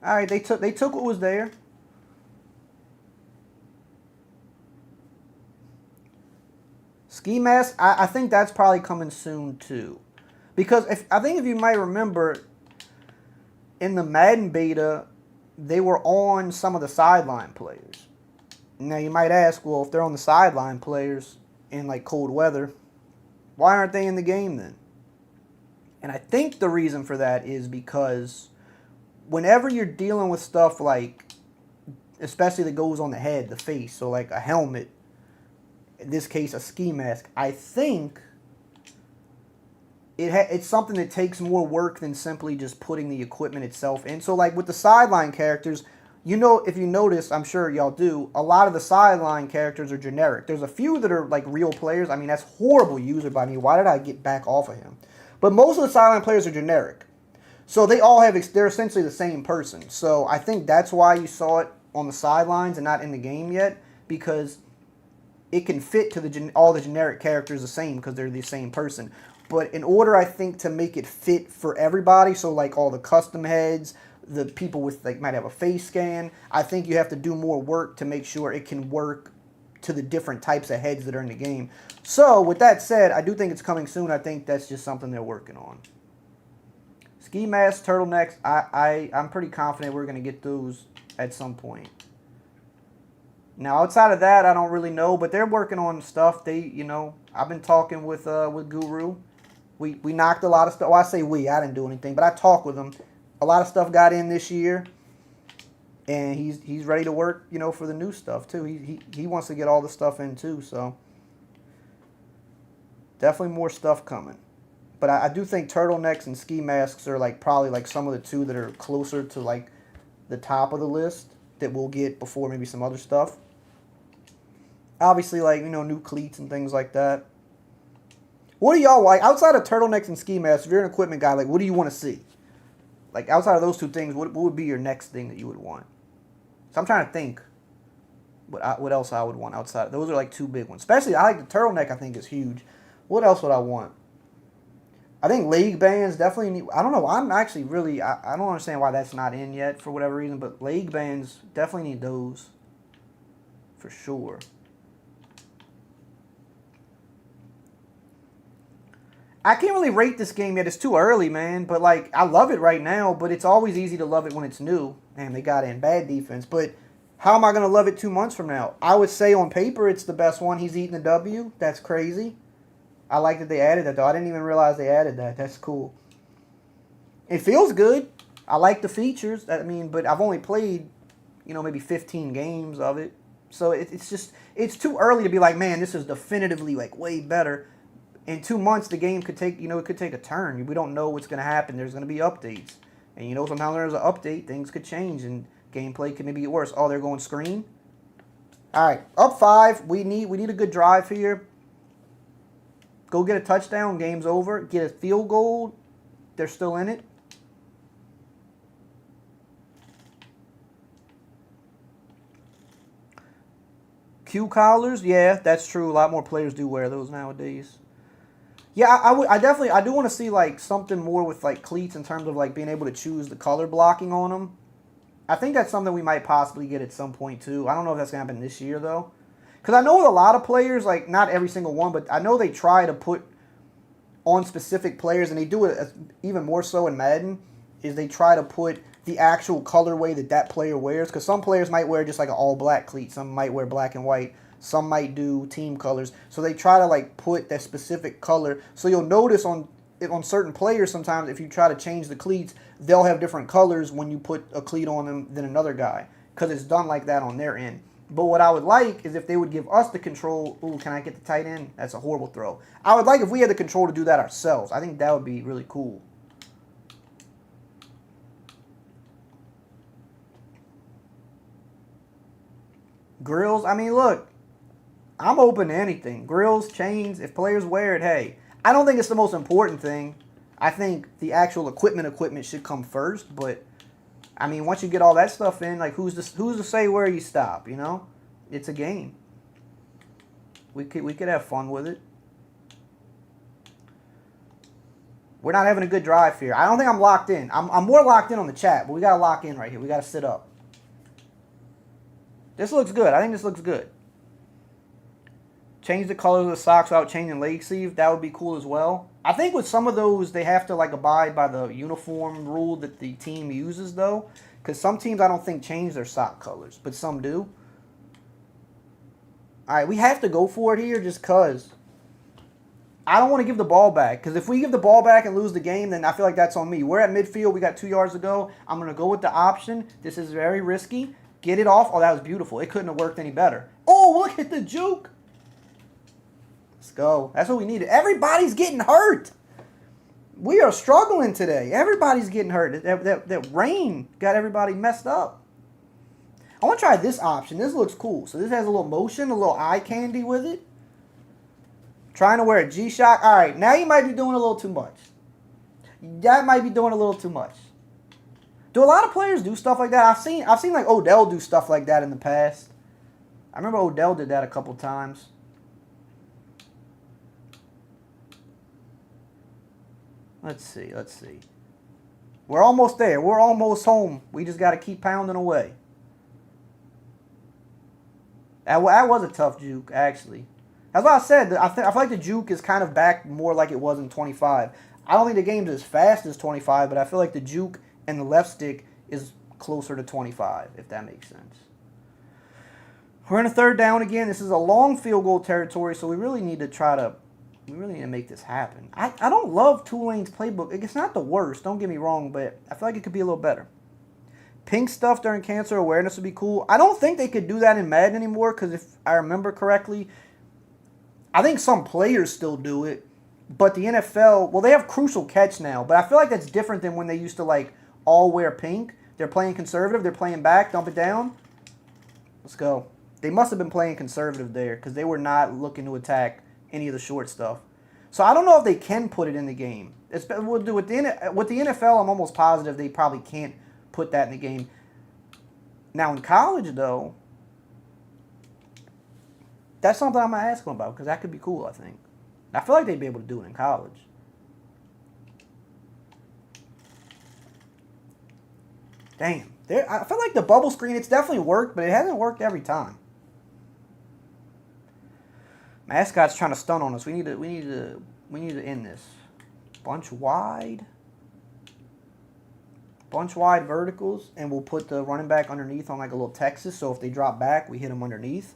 All right, they took what was there. Ski mask, I think that's probably coming soon too, because I think if you might remember, in the Madden beta, they were on some of the sideline players. Now you might ask, well, if they're on the sideline players in like cold weather, why aren't they in the game then? And I think the reason for that is because whenever you're dealing with stuff like, especially that goes on the head, the face, so like a helmet, in this case a ski mask, I think it's something that takes more work than simply just putting the equipment itself in. So like with the sideline characters, if you notice, I'm sure y'all do, a lot of the sideline characters are generic. There's a few that are like real players. I mean, that's horrible user by me. Why did I get back off of him? But most of the sideline players are generic. So they all they're essentially the same person. So I think that's why you saw it on the sidelines and not in the game yet, because it can fit to all the generic characters the same because they're the same person. But in order, I think, to make it fit for everybody, so like all the custom heads, the people with like might have a face scan, I think you have to do more work to make sure it can work to the different types of heads that are in the game. So with that said, I do think it's coming soon. I think that's just something they're working on. Ski masks, turtlenecks, I'm pretty confident we're going to get those at some point. Now, outside of that, I don't really know, but they're working on stuff. I've been talking with Guru. We knocked a lot of stuff. Well, I say I didn't do anything, but I talked with him. A lot of stuff got in this year, and he's ready to work, for the new stuff too. He wants to get all the stuff in too, so definitely more stuff coming. But I do think turtlenecks and ski masks are probably some of the 2 that are closer to the top of the list that we'll get before maybe some other stuff. Obviously, new cleats and things like that. What do y'all like outside of turtlenecks and ski masks? If you're an equipment guy, what do you want to see? Outside of those 2 things, what would be your next thing that you would want? So I'm trying to think what else I would want outside. Those are 2 big ones. Especially, I like the turtleneck. I think is huge. What else would I want? I think league bans definitely need. I don't know. I'm actually really. I don't understand why that's not in yet for whatever reason. But league bans definitely need those. For sure. I can't really rate this game yet. It's too early, man. But like, I love it right now. But it's always easy to love it when it's new. And they got in bad defense. But how am I gonna love it 2 months from now? I would say on paper it's the best one. He's eating the W. That's crazy. I like that they added that though. I didn't even realize they added that. That's cool. It feels good. I like the features. I mean, but I've only played, maybe 15 games of it. So it's too early to be like, man, this is definitively like way better. In 2 months, the game could take, it could take a turn. We don't know what's going to happen. There's going to be updates. And sometimes there's an update, things could change and gameplay could maybe get worse. Oh, they're going screen. All right, up 5. We need a good drive here. Go get a touchdown, game's over. Get a field goal, they're still in it. Q collars, yeah, that's true. A lot more players do wear those nowadays. Yeah, I do want to see like something more with like cleats in terms of like being able to choose the color blocking on them. I think that's something we might possibly get at some point too. I don't know if that's gonna happen this year though, because I know with a lot of players, like not every single one, but I know they try to put on specific players, and they do it even more so in Madden. Is they try to put the actual colorway that player wears, because some players might wear just like an all black cleat, some might wear black and white. Some might do team colors. So they try to like put that specific color. So you'll notice on certain players sometimes if you try to change the cleats, they'll have different colors when you put a cleat on them than another guy. Because it's done like that on their end. But what I would like is if they would give us the control. Ooh, can I get the tight end? That's a horrible throw. I would like if we had the control to do that ourselves. I think that would be really cool. Grills, I mean, look. I'm open to anything. Grills, chains, if players wear it, hey. I don't think it's the most important thing. I think the actual equipment should come first, but I mean, once you get all that stuff in, like who's to say where you stop, It's a game. We could have fun with it. We're not having a good drive here. I don't think I'm locked in. I'm more locked in on the chat, but we got to lock in right here. We got to sit up. This looks good. I think this looks good. Change the colors of the socks without changing leg sleeve. That would be cool as well. I think with some of those, they have to like abide by the uniform rule that the team uses, though. Because some teams I don't think change their sock colors, but some do. All right, we have to go for it here just because. I don't want to give the ball back. Because if we give the ball back and lose the game, then I feel like that's on me. We're at midfield. We got 2 yards to go. I'm going to go with the option. This is very risky. Get it off. Oh, that was beautiful. It couldn't have worked any better. Oh, look at the juke. Let's go. That's what we needed. Everybody's getting hurt. We are struggling today. Everybody's getting hurt. That rain got everybody messed up. I want to try this option. This looks cool. So this has a little motion, a little eye candy with it. Trying to wear a G-Shock. All right, now you might be doing a little too much. That might be doing a little too much. Do a lot of players do stuff like that? I've seen like Odell do stuff like that in the past. I remember Odell did that a couple times. Let's see. We're almost there. We're almost home. We just got to keep pounding away. That was a tough juke, actually. That's why I said. I feel like the juke is kind of back more like it was in 25. I don't think the game's as fast as 25, but I feel like the juke and the left stick is closer to 25, if that makes sense. We're in a third down again. This is a long field goal territory, so we really need to make this happen. I don't love Tulane's playbook. It's not the worst, don't get me wrong, but I feel like it could be a little better. Pink stuff during cancer awareness would be cool. I don't think they could do that in Madden anymore, because if I remember correctly, I think some players still do it, but the NFL, well, they have crucial catch now, but I feel like that's different than when they used to, like, all wear pink. They're playing conservative. They're playing back. Dump it down. Let's go. They must have been playing conservative there, because they were not looking to attack any of the short stuff. So I don't know if they can put it in the game. With the NFL, I'm almost positive they probably can't put that in the game. Now in college, though, that's something I'm going to ask them about, because that could be cool, I think. I feel like they'd be able to do it in college. Damn. I feel like the bubble screen, it's definitely worked, but it hasn't worked every time. Mascot's trying to stun on us. We need to end this. Bunch wide verticals, and we'll put the running back underneath on like a little Texas, so if they drop back, we hit them underneath.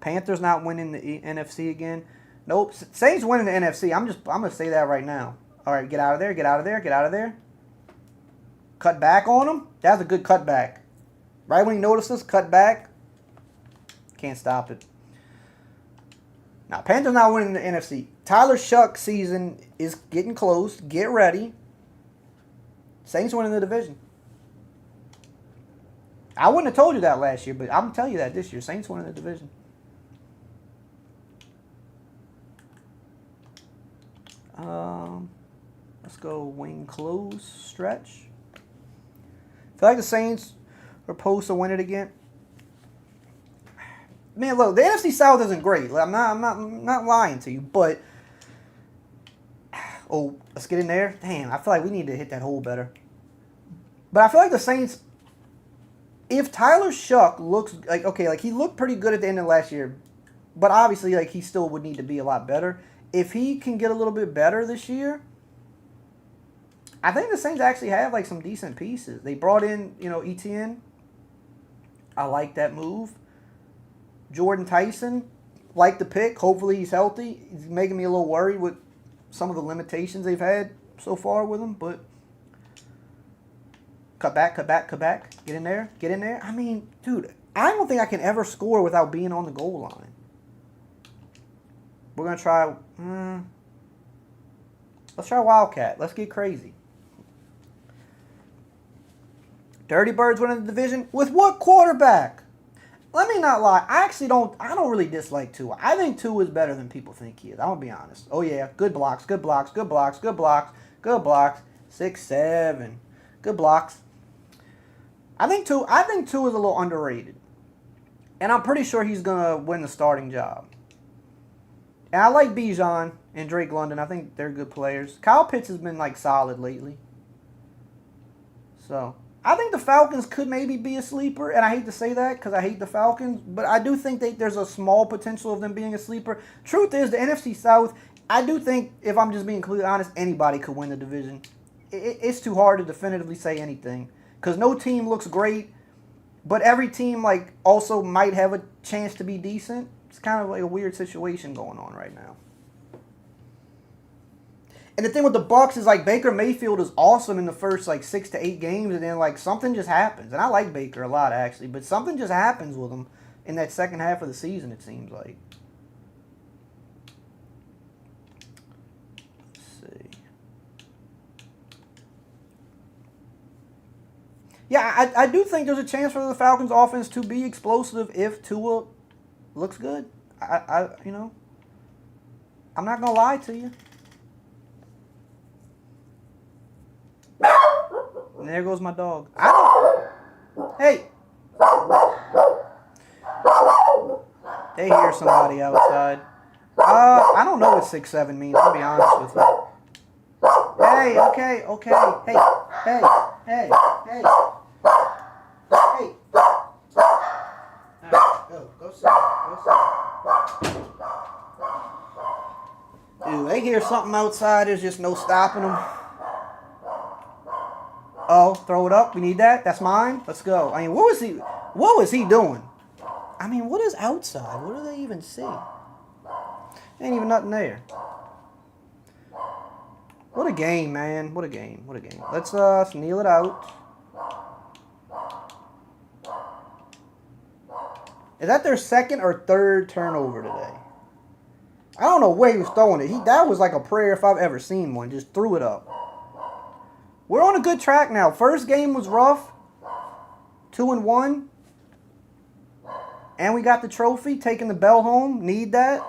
Panthers not winning the NFC again. Nope. Saints winning the NFC. I'm going to say that right now. All right, get out of there, get out of there, get out of there. Cut back on them. That was a good cutback. Right when he noticed us, cut back. Can't stop it. Now, Panthers not winning the NFC. Tyler Shuck season is getting close. Get ready. Saints winning the division. I wouldn't have told you that last year, but I'm going to tell you that this year. Saints winning the division. Let's go wing close stretch. Feel like the Saints are supposed to win it again. Man, look, the NFC South isn't great. I'm not lying to you, but let's get in there. Damn, I feel like we need to hit that hole better. But I feel like the Saints, if Tyler Shuck looks like okay, like he looked pretty good at the end of last year, but obviously like he still would need to be a lot better. If he can get a little bit better this year, I think the Saints actually have like some decent pieces. They brought in, ETN. I like that move. Jordan Tyson, like the pick. Hopefully he's healthy. He's making me a little worried with some of the limitations they've had so far with him, but cut back. Get in there. I mean, dude, I don't think I can ever score without being on the goal line. We're going to try... let's try Wildcat. Let's get crazy. Dirty Birds winning the division. With what quarterback? Let me not lie. I don't really dislike Tua. I think Tua is better than people think he is. I'm going to be honest. Oh, yeah. Good blocks. 6-7. Good blocks. I think Tua is a little underrated. And I'm pretty sure he's going to win the starting job. And I like Bijan and Drake London. I think they're good players. Kyle Pitts has been, solid lately. So, I think the Falcons could maybe be a sleeper. And I hate to say that because I hate the Falcons. But I do think there's a small potential of them being a sleeper. Truth is, the NFC South, I do think, if I'm just being completely honest, anybody could win the division. It's too hard to definitively say anything. Because no team looks great. But every team, also might have a chance to be decent. It's kind of like a weird situation going on right now. And the thing with the Bucs is Baker Mayfield is awesome in the first 6 to 8 games, and then something just happens. And I like Baker a lot actually, but something just happens with him in that second half of the season. It seems like. Let's see. Yeah, I do think there's a chance for the Falcons offense to be explosive if Tua looks good. I'm not gonna lie to you. And there goes my dog. Hey. They hear somebody outside. I don't know what 6-7 means, I'll be honest with you. Hey, okay. Hey. Go sit. Dude, they hear something outside. There's just no stopping them. Oh, throw it up. We need that. That's mine. Let's go. I mean, what was he doing? I mean, what is outside? What do they even see? Ain't even nothing there. What a game, man. What a game. Let's kneel it out. Is that their second or third turnover today? I don't know where he was throwing it. That was like a prayer if I've ever seen one. Just threw it up. We're on a good track now. First game was rough. 2-1. And we got the trophy. Taking the bell home. Need that.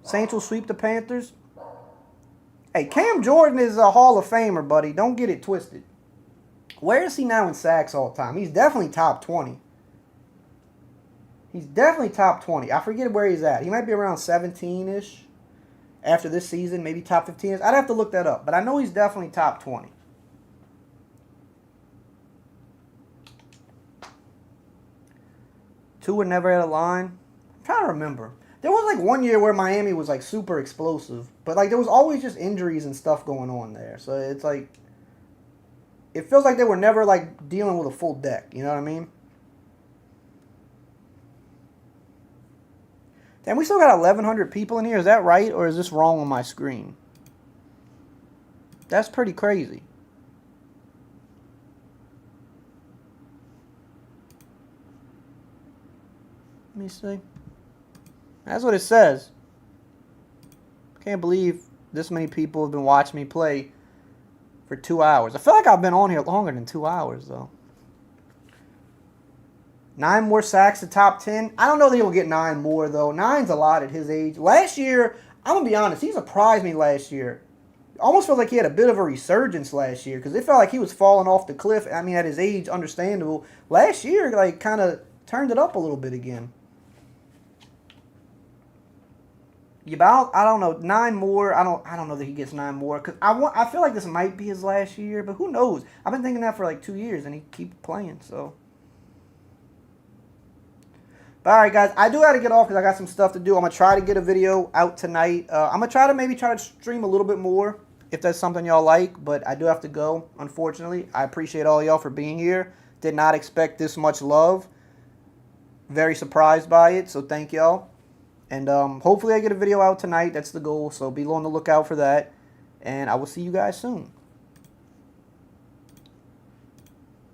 Saints will sweep the Panthers. Hey, Cam Jordan is a Hall of Famer, buddy. Don't get it twisted. Where is he now in sacks all the time? He's definitely top 20. He's definitely top 20. I forget where he's at. He might be around 17-ish after this season. Maybe top 15. I'd have to look that up. But I know he's definitely top 20. Tua never had a line. I'm trying to remember. There was like one year where Miami was like super explosive, but like there was always just injuries and stuff going on there. So it's like, it feels like they were never like dealing with a full deck. You know what I mean? Damn, we still got 1,100 people in here. Is that right, or is this wrong on my screen? That's pretty crazy. Let me see. That's what it says. Can't believe this many people have been watching me play for 2 hours. I feel like I've been on here longer than 2 hours, though. 9 more sacks to top 10. I don't know that he'll get 9 more, though. 9's a lot at his age. Last year, I'm going to be honest, he surprised me last year. Almost felt like he had a bit of a resurgence last year because it felt like he was falling off the cliff. I mean, at his age, understandable. Last year, like, kind of turned it up a little bit again. About, I don't know, 9 more. I don't know that he gets 9 more because I feel like this might be his last year, but who knows? I've been thinking that for like 2 years, and he keeps playing. So, but all right, guys, I do have to get off because I got some stuff to do. I'm gonna try to get a video out tonight. I'm gonna try to stream a little bit more if that's something y'all like, but I do have to go. Unfortunately, I appreciate all y'all for being here. Did not expect this much love. Very surprised by it, so thank y'all. And hopefully I get a video out tonight. That's the goal. So be on the lookout for that. And I will see you guys soon.